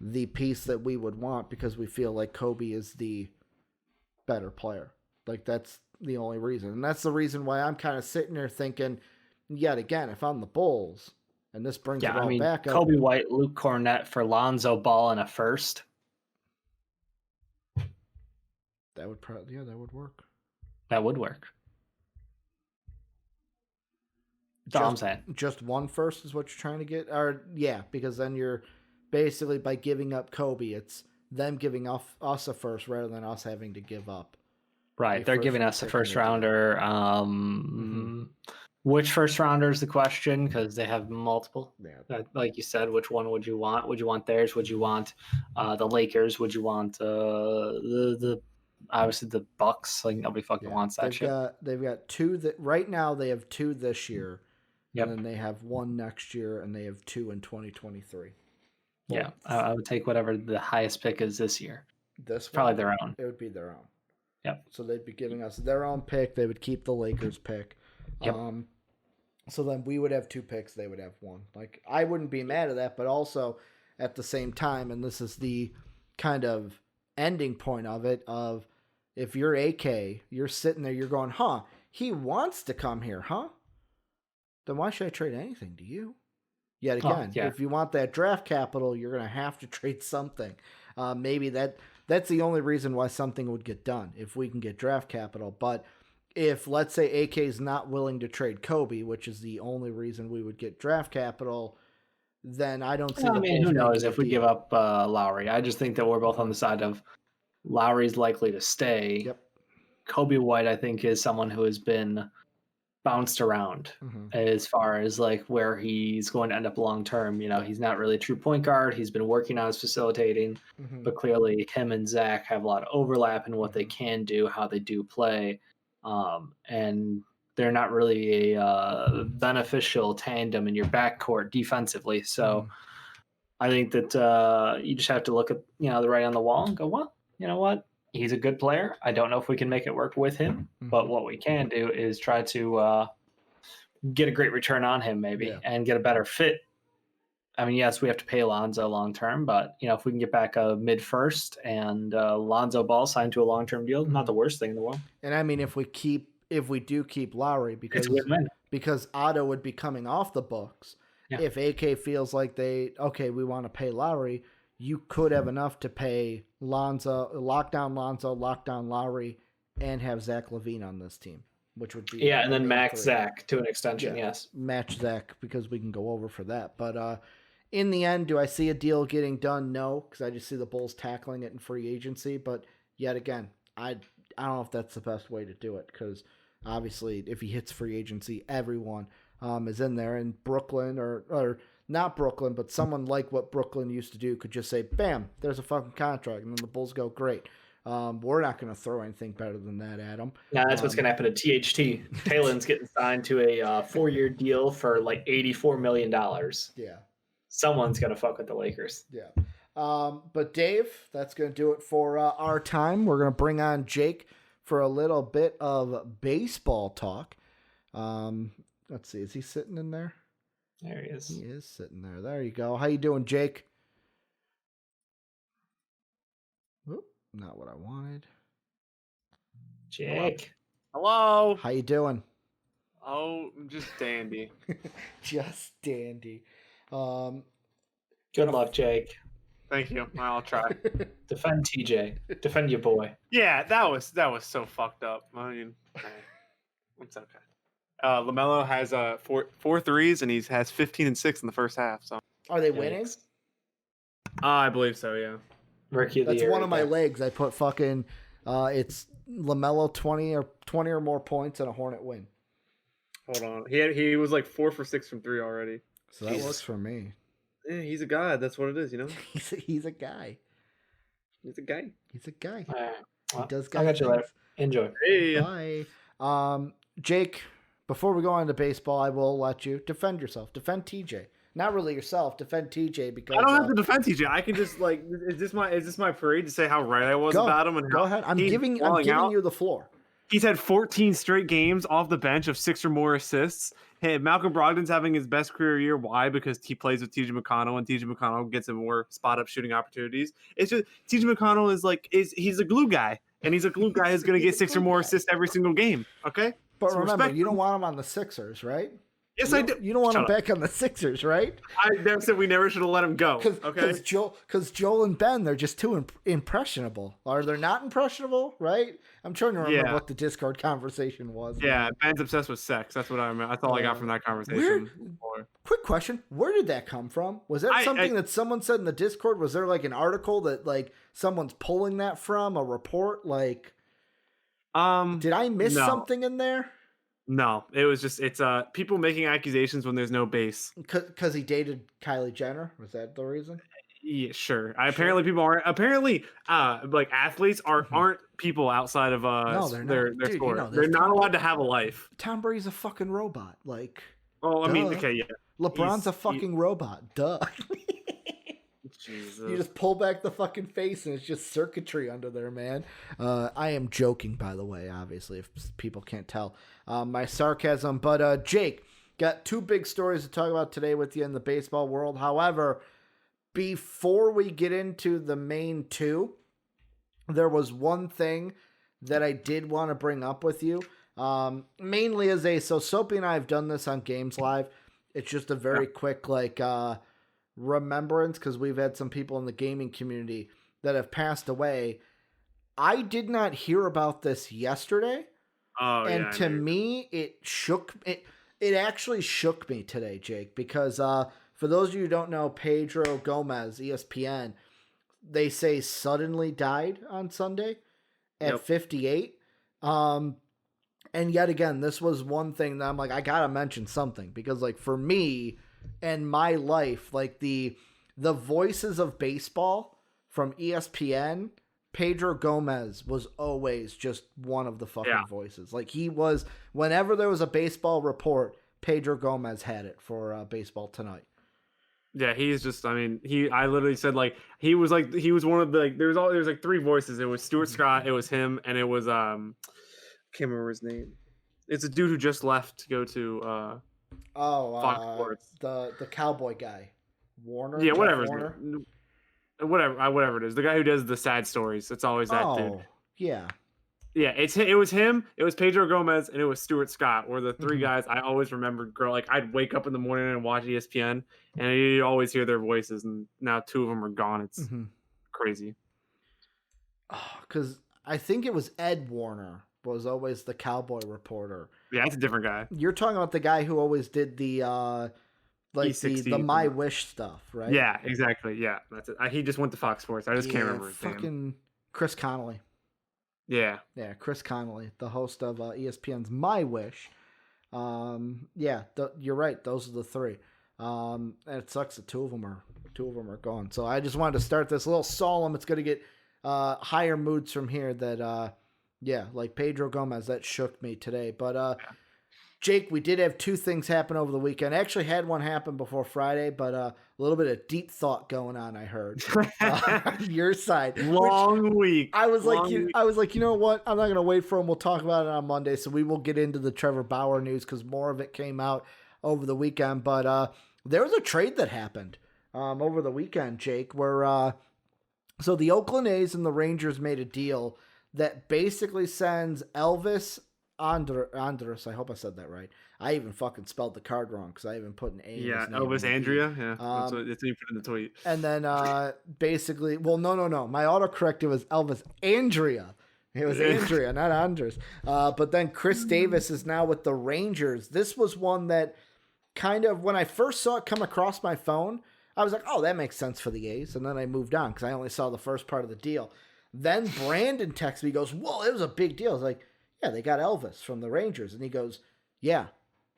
the piece that we would want because we feel like Kobe is the better player? Like, that's the only reason. And that's the reason why I'm kind of sitting there thinking, yet again, if I'm the Bulls, and this brings it all back up. Kobe White, Luke Cornett for Lonzo Ball and a first. That would probably, that would work. That would work. That's all I'm saying. Just one first is what you're trying to get? Or, yeah, because then you're basically, by giving up Kobe, it's them giving us a first rather than us having to give up. Right, they're giving us a first rounder. Which first rounder is the question? Because they have multiple. Yeah. Like you said, which one would you want? Would you want theirs? Would you want the Lakers? Would you want the obviously the Bucks? Like, nobody fucking wants that shit. They've got two that right now. They have two this year. Yep. And then they have one next year, and they have two in 2023. Well, yeah, I would take whatever the highest pick is this year. This probably their own. It would be their own. Yep. So they'd be giving us their own pick. They would keep the Lakers pick. Yep. So then we would have two picks. They would have one. Like, I wouldn't be mad at that, but also at the same time, and this is the kind of ending point of it, of if you're AK, you're sitting there, you're going, huh, he wants to come here, huh? Then why should I trade anything to you? Yet again, if you want that draft capital, you're going to have to trade something. Maybe that's the only reason why something would get done, if we can get draft capital. But if, let's say, AK is not willing to trade Kobe, which is the only reason we would get draft capital, then I don't see the Bulls. Who knows if we give up Lowry? I just think that we're both on the side of Lowry's likely to stay. Yep. Kobe White, I think, is someone who has been bounced around as far as like where he's going to end up long term. You know, he's not really a true point guard. He's been working on his facilitating, but clearly him and Zach have a lot of overlap in what they can do, how they do play. and they're not really a beneficial tandem in your backcourt defensively. So I think that you just have to look at the writing on the wall and go, well, you know what? He's a good player. I don't know if we can make it work with him, but what we can do is try to get a great return on him maybe and get a better fit. I mean, yes, we have to pay Lonzo long term, but if we can get back a mid first and Lonzo Ball signed to a long term deal, not the worst thing in the world. And I mean, if we do keep Lowry, because Otto would be coming off the books. Yeah. If AK feels like we want to pay Lowry, you could have enough to pay Lonzo, lockdown Lowry, and have Zach LaVine on this team, which would be and then max Zach to an extension. Yes, match Zach because we can go over for that. But in the end, do I see a deal getting done? No, because I just see the Bulls tackling it in free agency. But yet again, I don't know if that's the best way to do it because obviously, if he hits free agency, everyone is in there, and Brooklyn or not Brooklyn, but someone like what Brooklyn used to do could just say, bam, there's a fucking contract. And then the Bulls go, great. We're not going to throw anything better than that at them. Yeah, that's what's going to happen to THT. Talen's getting signed to a 4-year deal for like $84 million. Yeah. Someone's going to fuck with the Lakers. Yeah. But Dave, that's going to do it for our time. We're going to bring on Jake for a little bit of baseball talk. Let's see. Is he sitting in there? There he is. He is sitting there. There you go. How you doing, Jake? Oop, not what I wanted. Jake. Hello. How you doing? Oh, just dandy. Just dandy. Good luck, Jake. Thank you. I'll try. Defend TJ. Defend your boy. Yeah, that was so fucked up. I mean, it's okay. LaMelo has four threes, and he has 15 and 6 in the first half. So are they winning? I believe so. Yeah. Rookie of the year. That's one of my legs. I put fucking. It's LaMelo 20 or more points and a Hornet win. Hold on. He was like 4 for 6 from 3 already. So that works for me. Yeah, he's a guy. That's what it is, He's a guy. He's a guy. He's a guy. Well, he does guy I'll catch you later. things. Enjoy. Hey. Bye. Jake, before we go on to baseball, I will let you defend yourself. Defend TJ. Not really yourself. Defend TJ because I don't have to defend TJ. I can just is this my parade to say how right I was about him and go ahead. I'm giving you the floor. He's had 14 straight games off the bench of 6 or more assists. Hey, Malcolm Brogdon's having his best career year. Why? Because he plays with TJ McConnell, and TJ McConnell gets him more spot-up shooting opportunities. It's just TJ McConnell he's a glue guy, and he's a glue guy who's going to get 6 or more assists every single game. Okay, but remember, you don't want him on the Sixers, right? Yes, I do. You don't want him back on the Sixers, right? I never said we never should have let him go. Okay, because Joel and Ben, they're just too impressionable. Or they're not impressionable, right? I'm trying to remember what the Discord conversation was. Yeah, Ben's obsessed with sex. That's what I remember. That's all I got from that conversation. Quick question: where did that come from? Was that something that someone said in the Discord? Was there like an article that someone's pulling that from a report? Did I miss something in there? No, it was just it's people making accusations when there's no base. Because he dated Kylie Jenner. Was that the reason? Yeah, sure. Apparently people aren't. Apparently, athletes aren't people outside of their sport. They're not allowed to have a life. Tom Brady's a fucking robot. Oh, I mean, okay, yeah. LeBron's a fucking robot. Duh. Jesus. You just pull back the fucking face and it's just circuitry under there, man. I am joking, by the way, obviously, if people can't tell my sarcasm. But Jake, got 2 big stories to talk about today with you in the baseball world. However, before we get into the main 2, there was one thing that I did want to bring up with you. Mainly so Soapy and I have done this on Games Live. It's just a very quick, remembrance because we've had some people in the gaming community that have passed away. I did not hear about this yesterday. And to me, it actually shook me today, Jake, because for those of you who don't know, Pedro Gomez, ESPN, they say suddenly died on Sunday at 58. And yet again, this was one thing that I'm like, I gotta mention something because for me and my life, the voices of baseball from ESPN Pedro Gomez was always just one of the fucking Yeah. voices. Like he was, whenever there was a baseball report, Pedro Gomez had it for Baseball Tonight. Yeah, he's just. I mean, I literally said he was one of the there's like three voices. It was Stuart Scott, it was him, and it was I can't remember his name. It's a dude who just left to go to Fox Sports. The cowboy guy, Warner. Yeah, Jeff whatever. Warner? Whatever it is. The guy who does the sad stories. It's always that dude. Yeah. Yeah, it was him. It was Pedro Gomez, and it was Stuart Scott. Were the three guys I always remembered. Like I'd wake up in the morning and watch ESPN, and you always hear their voices. And now two of them are gone. It's crazy. Because I think it was Ed Warner was always the cowboy reporter. Yeah, it's a different guy. You're talking about the guy who always did the the My Wish stuff, right? Yeah, exactly. Yeah, that's it. He just went to Fox Sports. I just can't remember his name. Fucking Chris Connolly. Yeah. Yeah, Chris Connolly, the host of ESPN's My Wish. You're right. Those are the three. And it sucks that two of them are gone. So I just wanted to start this a little solemn. It's going to get higher moods from here. That like Pedro Gomez, that shook me today. But Jake, we did have two things happen over the weekend. I actually had one happen before Friday, but a little bit of deep thought going on, I heard. On your side. Long week. I was like, you know what? I'm not going to wait for him. We'll talk about it on Monday. So we will get into the Trevor Bauer news because more of it came out over the weekend. But there was a trade that happened over the weekend, Jake, where so the Oakland A's and the Rangers made a deal that basically sends Elvis Andrus, I hope I said that right. I even fucking spelled the card wrong because I even put an A. Yeah, in his name. Elvis Andrea. Yeah, that's what you put in the tweet. And then basically, well, no. My autocorrect, it was Elvis Andrea. It was Andrea, not Andrus. But then Khris Davis is now with the Rangers. This was one that kind of, when I first saw it come across my phone, I was like, oh, that makes sense for the A's. And then I moved on because I only saw the first part of the deal. Then Brandon texts me, he goes, whoa, it was a big deal. I was like, yeah, they got Elvis from the Rangers. And he goes, yeah,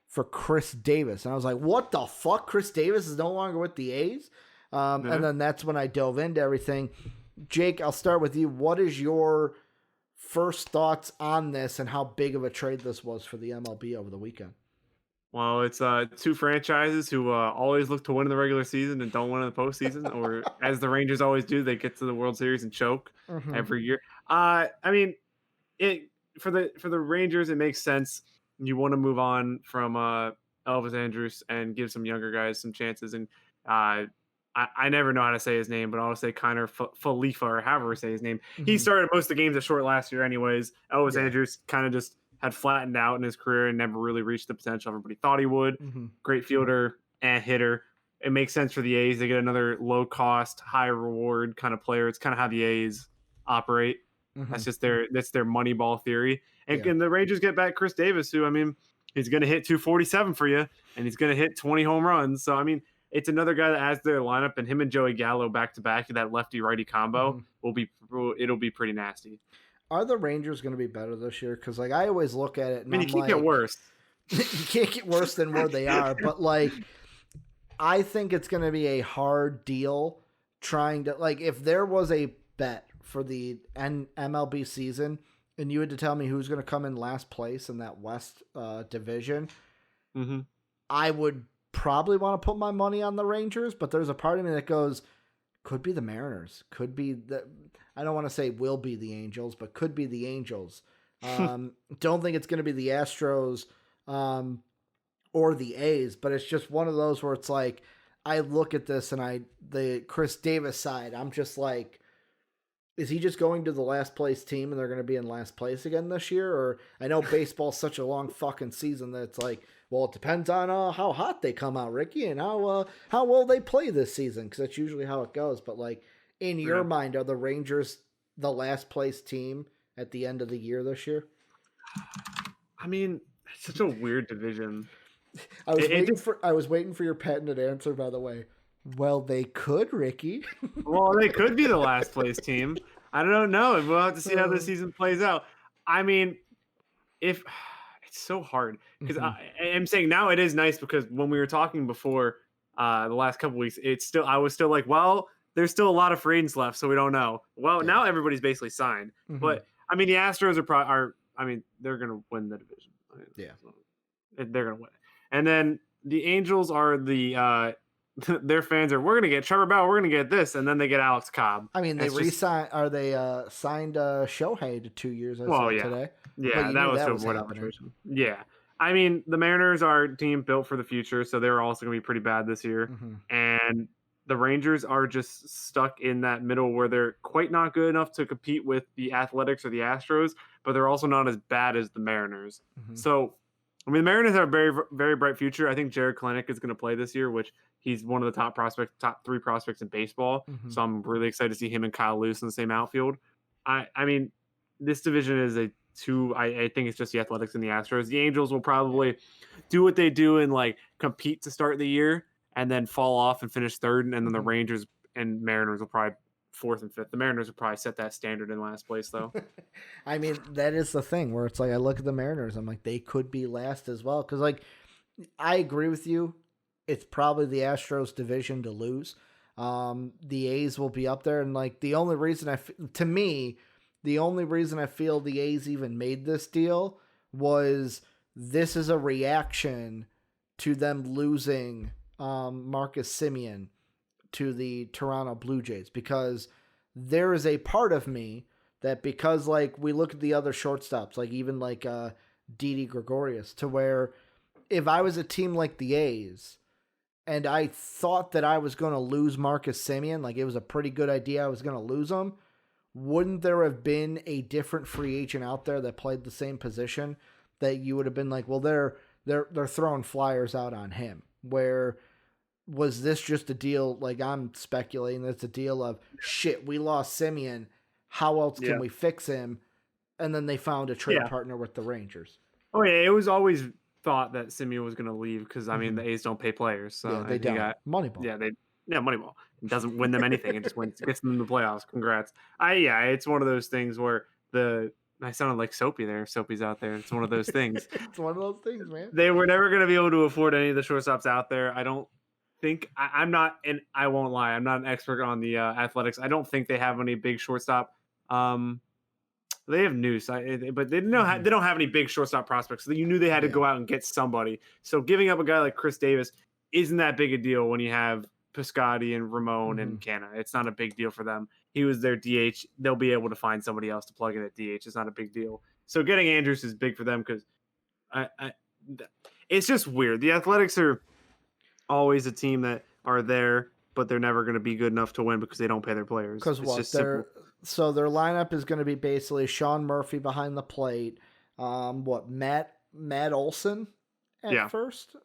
for Khris Davis. And I was like, what the fuck? Khris Davis is no longer with the A's? And then that's when I dove into everything. Jake, I'll start with you. What is your first thoughts on this and how big of a trade this was for the MLB over the weekend? Well, it's two franchises who always look to win in the regular season and don't win in the postseason, or as the Rangers always do, they get to the World Series and choke every year. I mean, for the Rangers, it makes sense. You want to move on from Elvis Andrus and give some younger guys some chances. And I never know how to say his name, but I'll say Kiner Falefa, or however we say his name. He started most of the games at short last year anyways. Elvis Andrus kind of just had flattened out in his career and never really reached the potential everybody thought he would. Great fielder and hitter. It makes sense for the A's. They get another low-cost, high-reward kind of player. It's kind of how the A's operate. That's just their money ball theory. And the Rangers get back Khris Davis, who, I mean, he's going to hit 247 for you, and he's going to hit 20 home runs. So, I mean, it's another guy that adds their lineup, and him and Joey Gallo back-to-back, that lefty-righty combo, it'll be pretty nasty. Are the Rangers going to be better this year? Because, like, I always look at it and you can't get worse. You can't get worse than where they are. But, like, I think it's going to be a hard deal trying to, like, if there was a bet for the MLB season and you had to tell me who's going to come in last place in that West division, I would probably want to put my money on the Rangers, but there's a part of me that goes, could be the Mariners, could be I don't want to say will be the Angels, but could be the Angels. Don't think it's going to be the Astros or the A's, but it's just one of those where it's like, I look at this and the Khris Davis side, I'm just like, is he just going to the last place team and they're going to be in last place again this year? Or I know baseball's such a long fucking season that it's like, well, it depends on how hot they come out, Ricky, and how well they play this season, because that's usually how it goes. But, like, in your mind, are the Rangers the last place team at the end of the year this year? I mean, it's such a weird division. I was waiting for your patented answer, by the way. Well, they could, Ricky. Well, they could be the last place team. I don't know. We'll have to see how the season plays out. I mean, it's so hard because I'm saying now it is nice because when we were talking before the last couple weeks, I was still like, well, there's still a lot of free agents left, so we don't know. Well, Yeah. now everybody's basically signed. Mhm. But I mean, the Astros they're going to win the division. Yeah. They're going to win. And then the Angels are their fans are, we're going to get Trevor Bauer, we're going to get this, and then they get Alex Cobb. I mean, they signed Shohei to 2 years, I saw today. Yeah, that was happening. Yeah. I mean, the Mariners are a team built for the future, so they're also going to be pretty bad this year. Mhm. And the Rangers are just stuck in that middle where they're quite not good enough to compete with the Athletics or the Astros, but they're also not as bad as the Mariners. Mhm. So, I mean, the Mariners have a very, very bright future. I think Jared Kelenic is going to play this year, which he's one of the top 3 prospects in baseball. Mhm. So I'm really excited to see him and Kyle Lewis in the same outfield. I mean, this division is I think it's just the Athletics and the Astros. The Angels will probably do what they do and like compete to start the year and then fall off and finish third. And then the Rangers and Mariners will probably 4th and 5th. The Mariners will probably set that standard in last place, though. I mean, that is the thing where it's like I look at the Mariners, I'm like, they could be last as well. Because, like, I agree with you. It's probably the Astros division to lose. The A's will be up there. And, like, the only reason I feel the A's even made this deal was this is a reaction to them losing Marcus Semien to the Toronto Blue Jays, because there is a part of me that, because like we look at the other shortstops, like even like Didi Gregorius, to where if I was a team like the A's and I thought that I was going to lose Marcus Semien, like it was a pretty good idea I was going to lose him, wouldn't there have been a different free agent out there that played the same position that you would have been like, well, they're throwing flyers out on him? Where was this just a deal? Like, I'm speculating that it's a deal of shit, we lost Semien, how else can we fix him? And then they found a trade partner with the Rangers. Oh yeah, it was always thought that Semien was going to leave because I mean the A's don't pay players, so they don't. Moneyball. Moneyball. It doesn't win them anything. It just gets them in the playoffs. Congrats. It's one of those things where I sounded like Soapy there. Soapy's out there. It's one of those things. It's one of those things, man. They were never going to be able to afford any of the shortstops out there. I don't think I'm not, and I won't lie, I'm not an expert on the Athletics. I don't think they have any big shortstop. They have Noose, but they don't have any big shortstop prospects. So you knew they had to go out and get somebody. So giving up a guy like Khris Davis isn't that big a deal when you have Piscotty and Ramon and Canna. It's not a big deal for them. He was their DH. They'll be able to find somebody else to plug in at DH. It's not a big deal. So getting Andrus is big for them because it's just weird. The Athletics are always a team that are there, but they're never going to be good enough to win because they don't pay their players. Because their lineup is going to be basically Sean Murphy behind the plate. Matt Olson at first.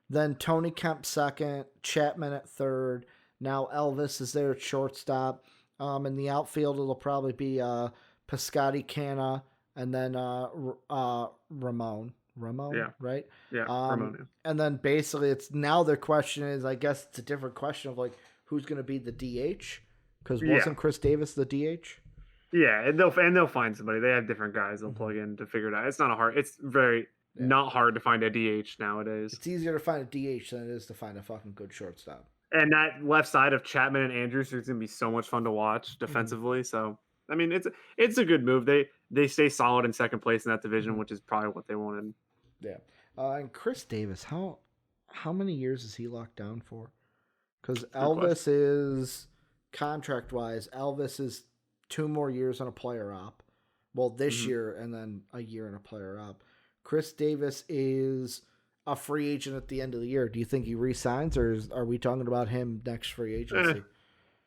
Then Tony Kemp second, Chapman at third. Now Elvis is there at shortstop. In the outfield, it'll probably be Piscotty, Canna, and then Ramon. Right? Yeah, Ramon. Yeah. And then basically it's now their question is, I guess it's a different question of like who's going to be the DH, because wasn't Khris Davis the DH? Yeah, and they'll find somebody. They have different guys they'll plug in to figure it out. It's very not hard to find a DH nowadays. It's easier to find a DH than it is to find a fucking good shortstop. And that left side of Chapman and Andrus is going to be so much fun to watch defensively. So I mean, it's a good move. They stay solid in second place in that division, which is probably what they wanted. Yeah. And Khris Davis, how many years is he locked down for? Because Elvis is, contract-wise, Elvis is 2 more years on a player op. Well, this year and then a year in a player op. Khris Davis is a free agent at the end of the year. Do you think he re-signs, or are we talking about him next free agency?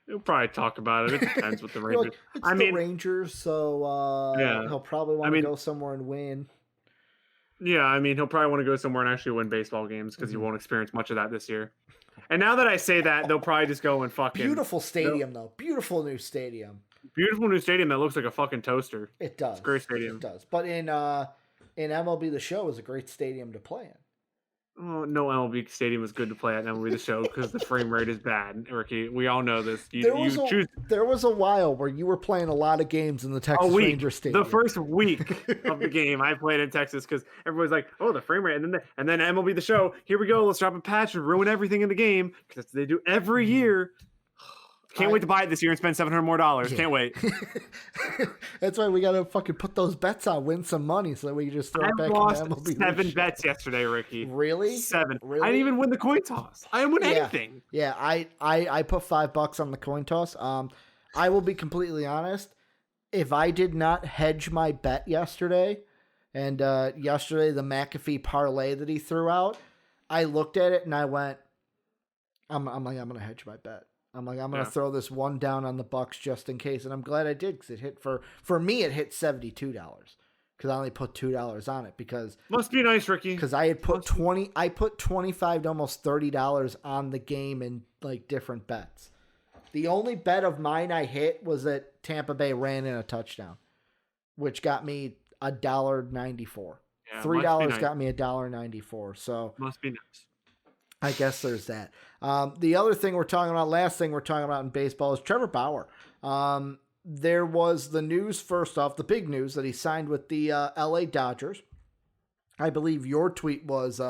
He'll probably talk about it. It depends with the Rangers. The Rangers, so he'll probably want to go somewhere and win. Yeah, I mean, he'll probably want to go somewhere and actually win baseball games because he won't experience much of that this year. And now that I say that, they'll probably just go and fucking... Beautiful stadium, though. Beautiful new stadium. Beautiful new stadium that looks like a fucking toaster. It does. It's a great stadium. It does. But in MLB The Show is a great stadium to play in. Oh, no MLB stadium is good to play at MLB The Show because the frame rate is bad, Ricky. We all know this. There was a while where you were playing a lot of games in the Texas Rangers stadium. The first week of the game I played in Texas because everybody's like, oh, the frame rate. And then MLB The Show, here we go. Let's drop a patch and ruin everything in the game because they do every year. Can't wait to buy it this year and spend $700 more. Yeah. Can't wait. That's why we got to fucking put those bets on, win some money so that we can just throw it back lost in the MLB 7 bets yesterday, Ricky. Really? 7. Really? I didn't even win the coin toss. I didn't win anything. Yeah, I put $5 on the coin toss. I will be completely honest. If I did not hedge my bet yesterday, and yesterday the McAfee parlay that he threw out, I looked at it and I went, I'm gonna hedge my bet. I'm gonna throw this one down on the Bucks just in case, and I'm glad I did because it hit for me. It hit $72 because I only put $2 on it because must be nice, Ricky. Because I had put I put $25 to almost $30 on the game in like different bets. The only bet of mine I hit was that Tampa Bay ran in a touchdown, which got me $1.94. Yeah, $3 got me $1.94. So must be nice. I guess there's that. The other thing last thing we're talking about in baseball is Trevor Bauer. There was the news, first off, the big news that he signed with the LA Dodgers. I believe your tweet was,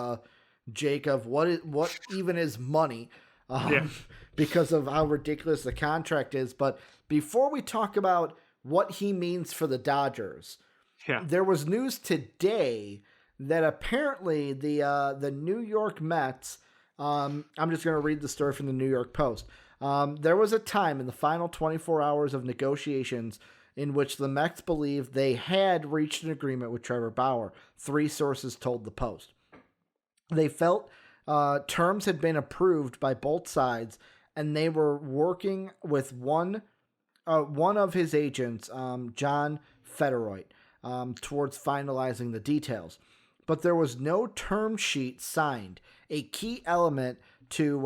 Jacob, what even is money? Because of how ridiculous the contract is. But before we talk about what he means for the Dodgers, there was news today that apparently the New York Mets, I'm just going to read the story from the New York Post. There was a time in the final 24 hours of negotiations in which the Mets believed they had reached an agreement with Trevor Bauer, 3 sources told the Post. They felt terms had been approved by both sides, and they were working with one of his agents, John Federoit, towards finalizing the details. But there was no term sheet signed, a key element to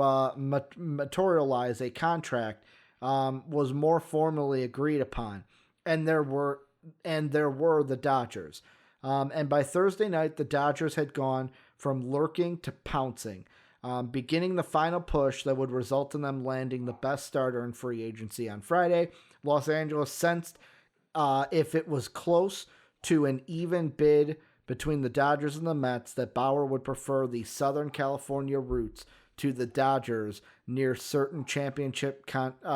materialize a contract was more formally agreed upon, and there were the Dodgers. And by Thursday night, the Dodgers had gone from lurking to pouncing, beginning the final push that would result in them landing the best starter in free agency on Friday. Los Angeles sensed if it was close to an even bid between the Dodgers and the Mets that Bauer would prefer the Southern California roots to the Dodgers near certain championship contention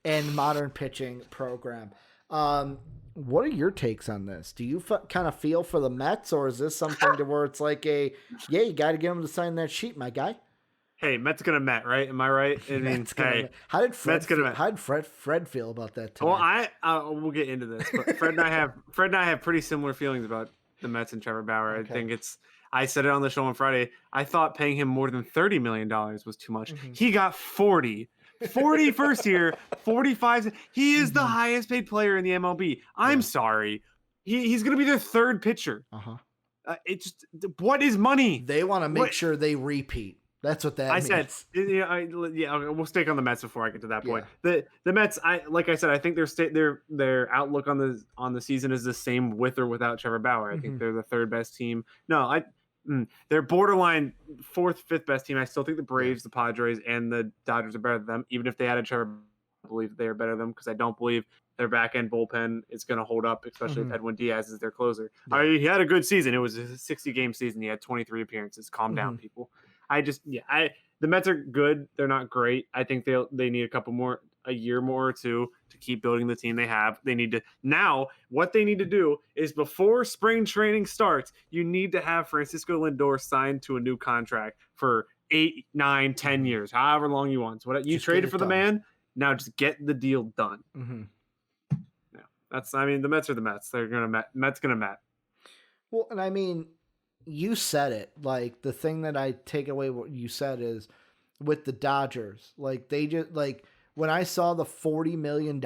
and modern pitching program. What are your takes on this? Do you kind of feel for the Mets, or is this something to where it's like you got to get them to sign that sheet, my guy? Hey, Mets gonna Met, right? Am I right? I mean, how did Fred feel about that today? Well, we'll get into this, but Fred and I have pretty similar feelings about the Mets and Trevor Bauer. Okay. I think I said it on the show on Friday. I thought paying him more than $30 million was too much. Mm-hmm. He got 40 first year, 45. He is the highest paid player in the MLB. I'm sorry. He's going to be their third pitcher. What is money? They want to make sure they repeat. That's what that means. We'll stick on the Mets before I get to that point. The Mets, I think their outlook on the season is the same with or without Trevor Bauer. I think they're the third best team. No, they're borderline fourth, fifth best team. I still think the Braves, the Padres, and the Dodgers are better than them. Even if they added Trevor, I believe they are better than them because I don't believe their back end bullpen is going to hold up, especially if Edwin Diaz is their closer. Yeah. He had a good season. It was a 60-game season. He had 23 appearances. Calm down, people. The Mets are good. They're not great. I think they need a year more or two to keep building the team they have. What they need to do is before spring training starts, you need to have Francisco Lindor signed to a new contract for 8, 9, 10 years, however long you want. So you traded for the man. Now just get the deal done. The Mets are the Mets. They're Mets gonna Met. Well, and you said it. Like, the thing that I take away what you said is with the Dodgers, like, they just, like, when I saw the $40 million,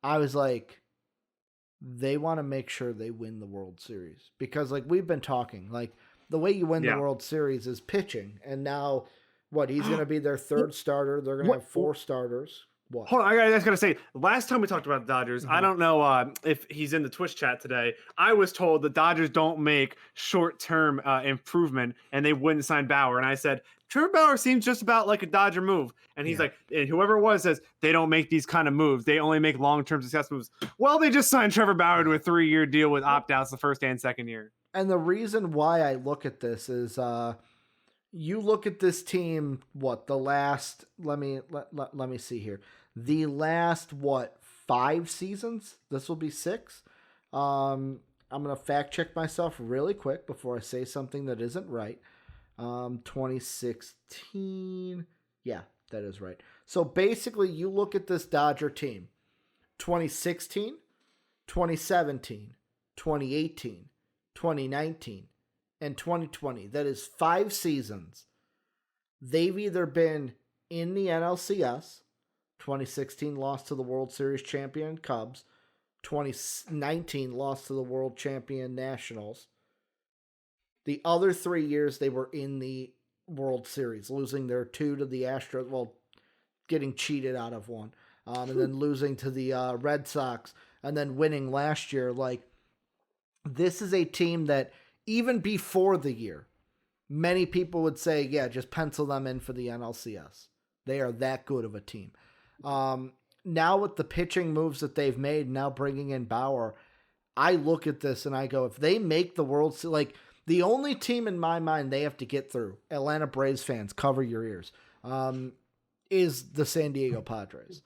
I was like, they want to make sure they win the World Series. Because, like, we've been talking, like, the way you win the World Series is pitching. And now, he's going to be their third starter. They're going to have 4 starters. What? Hold on, I was going to say, last time we talked about the Dodgers, I don't know if he's in the Twitch chat today. I was told the Dodgers don't make short-term improvement, and they wouldn't sign Bauer. And I said, Trevor Bauer seems just about like a Dodger move. And he's like, and whoever it was says, they don't make these kind of moves. They only make long-term success moves. Well, they just signed Trevor Bauer to a 3-year deal with opt-outs the first and second year. And the reason why I look at this is you look at this team, what, the last, let me see here. The last, 5 seasons? This will be 6. I'm going to fact check myself really quick before I say something that isn't right. 2016. Yeah, that is right. So basically, you look at this Dodger team. 2016, 2017, 2018, 2019, and 2020. That is 5 seasons. They've either been in the NLCS, 2016 lost to the World Series champion Cubs, 2019 lost to the world champion Nationals. The other 3 years they were in the World Series, losing their 2 to the Astros, well, getting cheated out of one, and then losing to the Red Sox, and then winning last year. Like, this is a team that even before the year, many people would say, yeah, just pencil them in for the NLCS. They are that good of a team. Now with the pitching moves that they've made, now bringing in Bauer, I look at this and I go, if they make the World Series, like, the only team in my mind they have to get through, Atlanta Braves fans, cover your ears, is the San Diego Padres.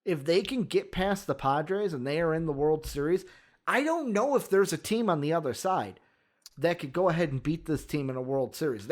If they can get past the Padres and they are in the World Series, I don't know if there's a team on the other side that could go ahead and beat this team in a World Series.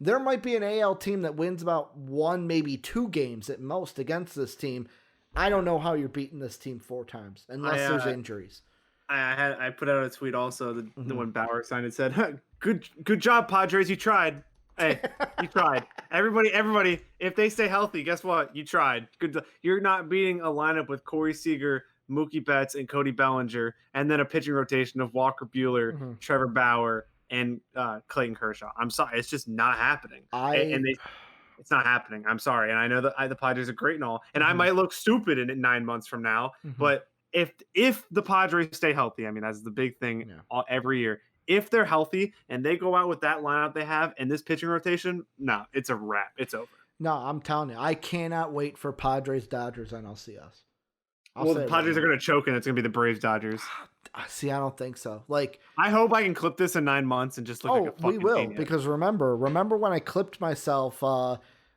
There might be an AL team that wins about 1, maybe 2 games at most against this team. I don't know how you're beating this team 4 times unless there's injuries. I put out a tweet also the one Bauer signed and said, "Good job, Padres. You tried. Hey, you tried. Everybody. If they stay healthy, guess what? You tried. Good. You're not beating a lineup with Corey Seager, Mookie Betts, and Cody Bellinger, and then a pitching rotation of Walker Buehler, Trevor Bauer, and Clayton Kershaw. I'm sorry, it's just not happening. It's not happening. I'm sorry, and I know that the Padres are great and all, and I might look stupid in 9 months from now, but if the Padres stay healthy, I mean, that's the big thing every year. If they're healthy and they go out with that lineup they have and this pitching rotation, no, it's a wrap. It's over. No, I'm telling you, I cannot wait for Padres Dodgers NLCS. Well, the Padres are going to choke, and it's going to be the Braves Dodgers. See, I don't think so. Like, I hope I can clip this in 9 months and just look like a fucking we will, genius. because remember when I clipped myself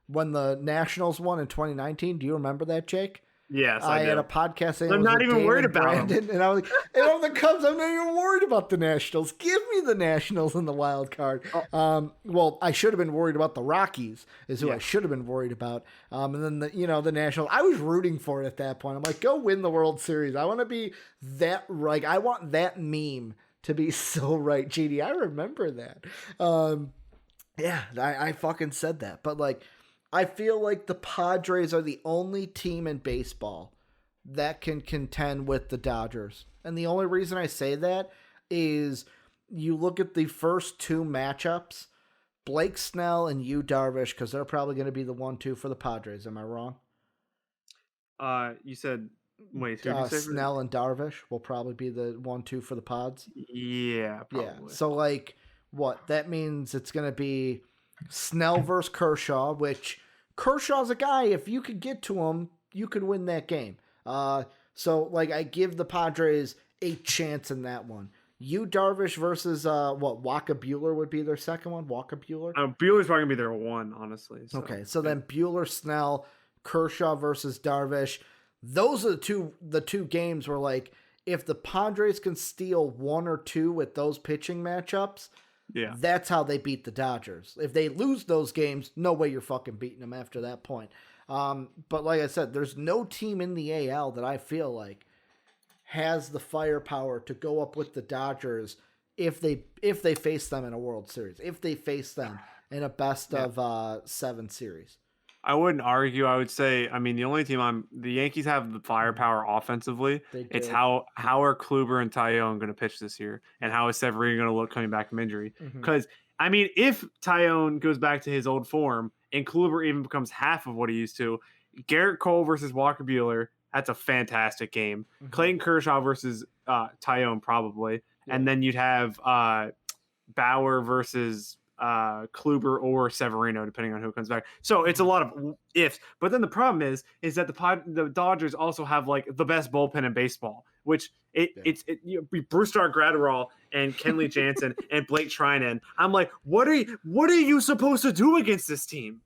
when the Nationals won in 2019? Do you remember that, Jake? Yes, I had a podcast saying I'm not even worried about them. And I was like, and on the Cubs, I'm not even worried about the Nationals. Give me the Nationals in the wild card. Well, I should have been worried about the Rockies, is who I should have been worried about. And then the Nationals, I was rooting for it at that point. I'm like, go win the World Series. I want to be that, like, I want that meme to be so right. GD, I remember that. I fucking said that. But, like, I feel like the Padres are the only team in baseball that can contend with the Dodgers. And the only reason I say that is you look at the first 2 matchups, Blake Snell and Yu Darvish, because they're probably going to be the 1-2 for the Padres. Am I wrong? You said, wait, who did you say? Snell and Darvish will probably be the 1-2 for the Pods. Yeah, probably. Yeah. So, like, what? That means it's going to be Snell versus Kershaw, which Kershaw's a guy, if you could get to him, you could win that game. So, like, I give the Padres a chance in that one. Yu Darvish versus, Walker Buehler would be their second one? Walker Buehler? Buehler's probably going to be their 1, honestly. So. Okay, so then Buehler, Snell, Kershaw versus Darvish. Those are the two games where, like, if the Padres can steal 1 or 2 with those pitching matchups, that's how they beat the Dodgers. If they lose those games, no way you're fucking beating them after that point. But like I said, there's no team in the AL that I feel like has the firepower to go up with the Dodgers if they face them in a World Series, if they face them in a best of 7 series. I wouldn't argue. I would say, I mean, the only team the Yankees have the firepower offensively. It's how are Kluber and Taillon going to pitch this year, and how is Severino going to look coming back from injury? Because I mean, if Taillon goes back to his old form and Kluber even becomes half of what he used to, Garrett Cole versus Walker Buehler, that's a fantastic game. Clayton Kershaw versus Taillon probably, and then you'd have Bauer versus Kluber or Severino, depending on who comes back. So it's a lot of ifs. But then the problem is that the Dodgers also have like the best bullpen in baseball, which Brusdar Graterol and Kenley Jansen and Blake Trinan. I'm like, what are you supposed to do against this team?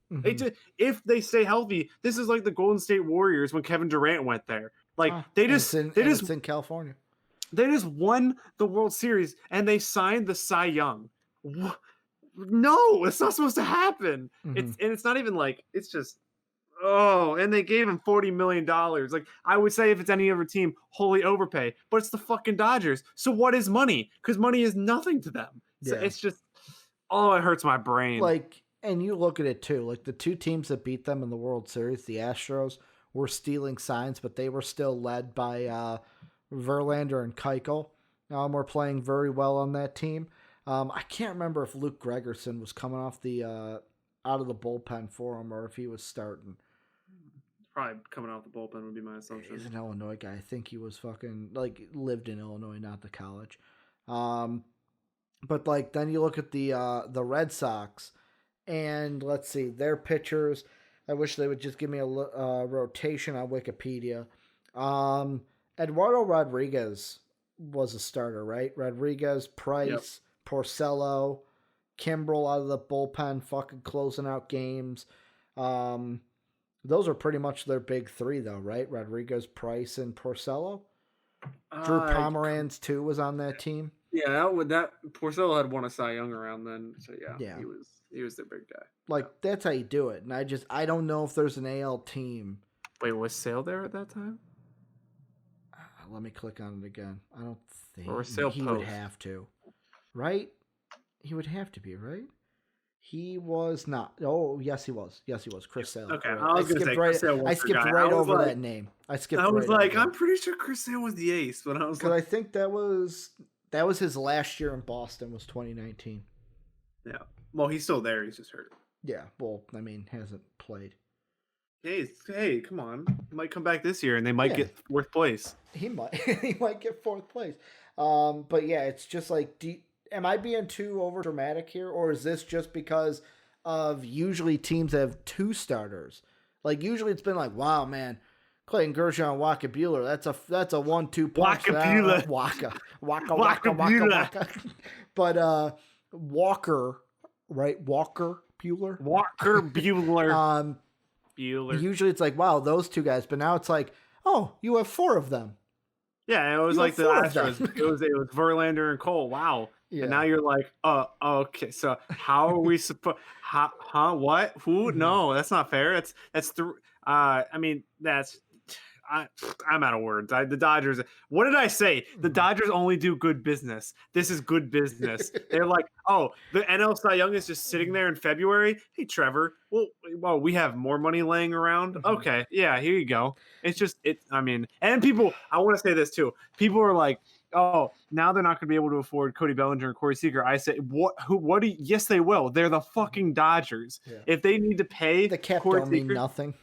If they stay healthy, this is like the Golden State Warriors when Kevin Durant went there. Like it's in California. They just won the World Series and they signed the Cy Young. No, it's not supposed to happen. It's not even like, it's just, and they gave him $40 million. Like, I would say if it's any other team, wholly overpay, but it's the fucking Dodgers. So what is money? Because money is nothing to them. So it's just, it hurts my brain. Like, and you look at it too, like the two teams that beat them in the World Series, the Astros, were stealing signs, but they were still led by Verlander and Keuchel. We're playing very well on that team. I can't remember if Luke Gregerson was coming off the out of the bullpen for him or if he was starting. Probably coming off the bullpen would be my assumption. He's an Illinois guy. I think he was fucking like lived in Illinois, not the college. But like then you look at the Red Sox, and let's see their pitchers. I wish they would just give me a rotation on Wikipedia. Eduardo Rodriguez was a starter, right? Rodriguez, Price, Porcello, Kimbrel out of the bullpen, fucking closing out games. Those are pretty much their big three, though, right? Rodriguez, Price, and Porcello. Drew Pomeranz too was on that team. Yeah, that Porcello had won a Cy Young around then, so yeah. He was their big guy. Like that's how you do it, and I don't know if there's an AL team. Wait, was Sale there at that time? Let me click on it again. I don't think he would have to, right? He would have to be, right? He was not. Oh, yes, he was. Yes, he was. Chris Sale. Okay, right. I skipped right over that name. I was like, I'm pretty sure Chris Sale was the ace, but I was because I think that was his last year in Boston was 2019. Yeah. Well, he's still there. He's just hurt. Yeah. Well, I mean, hasn't played. Hey, come on. He might come back this year, and they might get fourth place. He might. He might get fourth place. But yeah, it's just like, am I being too over dramatic here, or is this just because of usually teams have two starters? Like usually it's been like, wow, man, Clayton Kershaw and Waka Buehler. That's a 1-2 punch. Waka. But Walker, right? Walker Buehler. Buehler. Usually it's like, wow, those two guys, but now it's like, oh, you have four of them. Yeah, it was like the Astros. It was Verlander and Cole. Wow. Yeah. And now you're like, okay. So how are we supposed? What? Who? No, that's not fair. I'm out of words. The Dodgers. What did I say? The Dodgers only do good business. This is good business. They're like, the NL Cy Young is just sitting there in February. Hey, Trevor. Well, we have more money laying around. Okay, yeah, here you go. It's just and people. I want to say this too. People are like, now they're not going to be able to afford Cody Bellinger and Corey Seager. I say, what? Yes, they will. They're the fucking Dodgers. Yeah. If they need to pay, the cap don't mean nothing.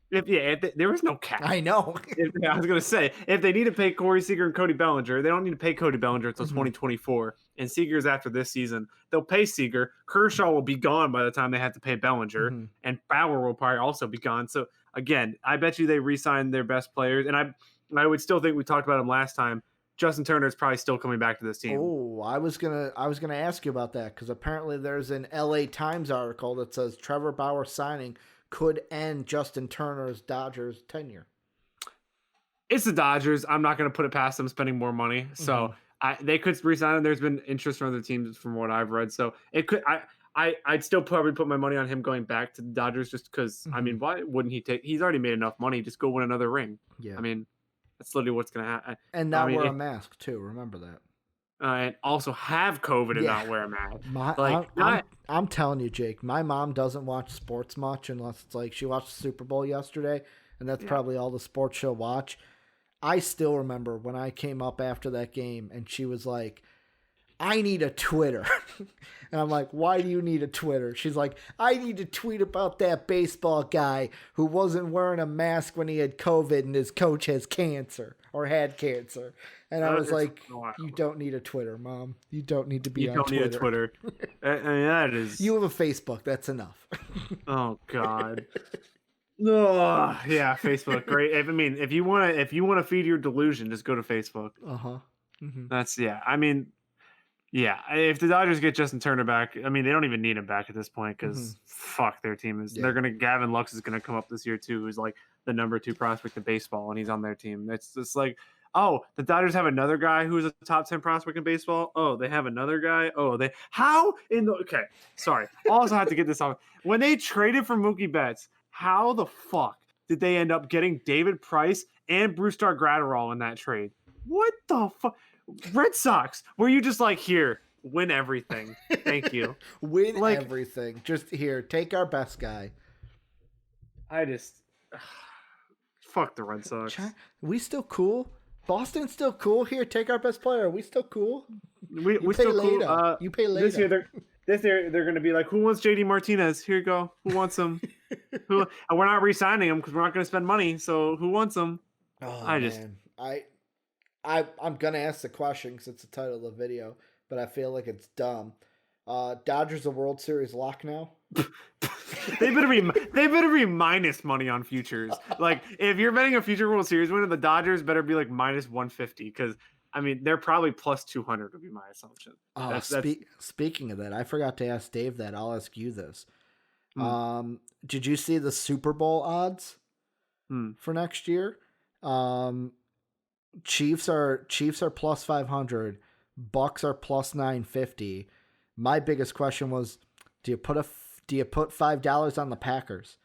There was no cap. I know. I was going to say, if they need to pay Corey Seager and Cody Bellinger, they don't need to pay Cody Bellinger until 2024. And Seager's after this season. They'll pay Seager. Kershaw will be gone by the time they have to pay Bellinger. And Bauer will probably also be gone. So, again, I bet you they re-signed their best players. And I would still think we talked about him last time. Justin Turner is probably still coming back to this team. Oh, I was gonna ask you about that because apparently there's an LA Times article that says Trevor Bauer signing could end Justin Turner's Dodgers tenure. It's the Dodgers. I'm not going to put it past them spending more money. So they could resign him. There's been interest from other teams from what I've read. So it could. I'd still probably put my money on him going back to the Dodgers just because. I mean, why wouldn't he take? He's already made enough money. Just go win another ring. Yeah. I mean, that's literally what's going to happen. And not wear a mask too. Remember that. And also have COVID and not wear a mask. I'm telling you, Jake, my mom doesn't watch sports much unless it's like she watched the Super Bowl yesterday, and that's probably all the sports she'll watch. I still remember when I came up after that game, and she was like, I need a Twitter. And I'm like, why do you need a Twitter? She's like, I need to tweet about that baseball guy who wasn't wearing a mask when he had COVID and his coach has cancer or had cancer. And I was like, you don't need a Twitter, Mom. You don't need to be on Twitter. You don't need a Twitter. I mean, that is. You have a Facebook. That's enough. Oh God. Oh, yeah, Facebook. Great. If you want to feed your delusion, just go to Facebook. Uh-huh. Mm-hmm. That's I mean, yeah. If the Dodgers get Justin Turner back, I mean, they don't even need him back at this point because fuck, their team is. Yeah. Gavin Lux is gonna come up this year too, who's like the number 2 prospect in baseball, and he's on their team. It's just like, oh, the Dodgers have another guy who's a top 10 prospect in baseball. Oh, they have another guy. Oh, okay. Sorry. Also have to get this off. When they traded for Mookie Betts, how the fuck did they end up getting David Price and Brusdar Graterol in that trade? What the fuck? Red Sox, were you just like, here, win everything? Thank you. Win everything. Just here, take our best guy. I just fuck the Red Sox. We still cool? Boston's still cool. Here, take our best player. We still cool? We still later. Cool. You pay later. This year they're going to be like, who wants JD Martinez? Here you go. Who wants him? And we're not re-signing him because we're not going to spend money. So who wants him? Oh, man. I'm going to ask the question because it's the title of the video, but I feel like it's dumb. Dodgers a World Series lock now? They better be minus money on futures. Like, if you're betting a future World Series winner, the Dodgers better be like minus 150 because, I mean, they're probably plus 200 would be my assumption. Speaking of that, I forgot to ask Dave that. I'll ask you this. Did you see the Super Bowl odds for next year? Chiefs are plus 500. Bucks are plus 950. My biggest question was, do you put $5 on the Packers,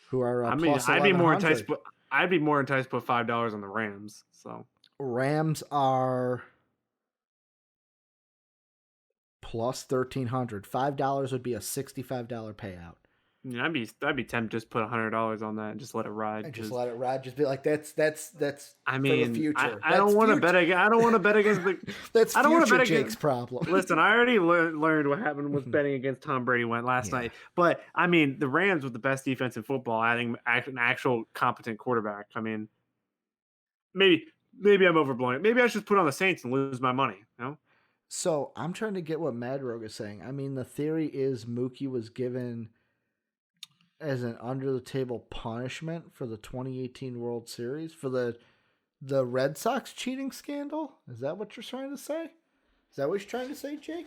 who are plus I'd be more enticed. I'd be more enticed to put $5 on the Rams. So Rams are plus 1,300. $5 would be a $65 payout. Yeah, I'd be tempted to just put $100 on that and just let it ride. And just let it ride. Just be like, that's. I mean, for the future. I don't want to bet against. I don't want to bet against the. That's I don't want to bet Jake's problem. Listen, I already learned what happened with betting against Tom Brady last night. But I mean, the Rams with the best defense in football, adding an actual competent quarterback. I mean, maybe I'm overblowing it. Maybe I should put on the Saints and lose my money. You know? So I'm trying to get what Mad Rogue is saying. I mean, the theory is Mookie was given as an under-the-table punishment for the 2018 World Series for the Red Sox cheating scandal. Is that what you're trying to say? Is that what you're trying to say, Jake?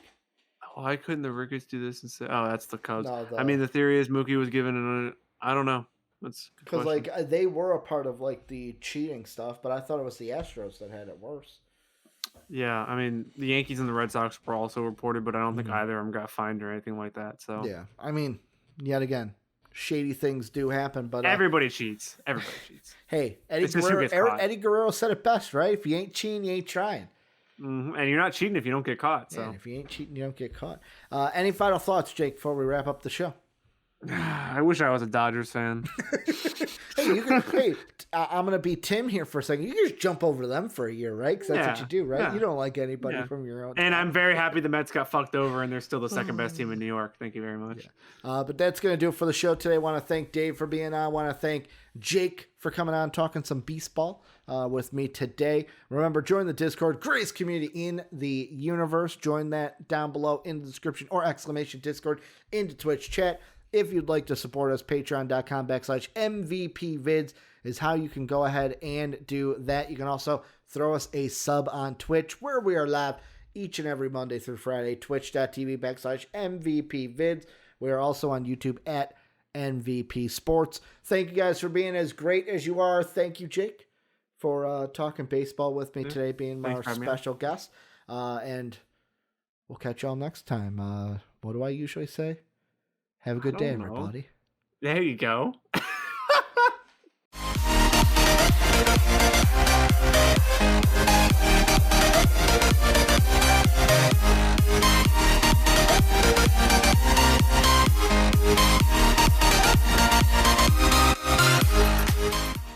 Why couldn't the Ricketts do this and say, "Oh, that's the Cubs"? No, I mean, the theory is Mookie was given I don't know. That's because like they were a part of like the cheating stuff, but I thought it was the Astros that had it worse. Yeah, I mean, the Yankees and the Red Sox were also reported, but I don't think either of them got fined or anything like that. So yeah, I mean, yet again, shady things do happen, but everybody cheats. Everybody cheats. Hey, Eddie Guerrero said it best, right? If you ain't cheating, you ain't trying. Mm-hmm. And you're not cheating if you don't get caught. So if you ain't cheating, you don't get caught. Any final thoughts, Jake, before we wrap up the show? I wish I was a Dodgers fan. I'm going to be Tim here for a second. You can just jump over to them for a year, right? Because that's what you do, right? Yeah. You don't like anybody from your own And I'm very happy the Mets got fucked over, and they're still the second best team in New York. Thank you very much. Yeah. But that's going to do it for the show today. I want to thank Dave for being on. I want to thank Jake for coming on and talking some baseball with me today. Remember, join the Discord, greatest community in the universe. Join that down below in the description or ! Discord into Twitch chat. If you'd like to support us, patreon.com/MVPvids is how you can go ahead and do that. You can also throw us a sub on Twitch, where we are live each and every Monday through Friday, twitch.tv/MVPvids. We are also on YouTube at MVP Sports. Thank you guys for being as great as you are. Thank you, Jake, for talking baseball with me today, being our special guest. And we'll catch y'all next time. What do I usually say? Have a good day, everybody. There you go.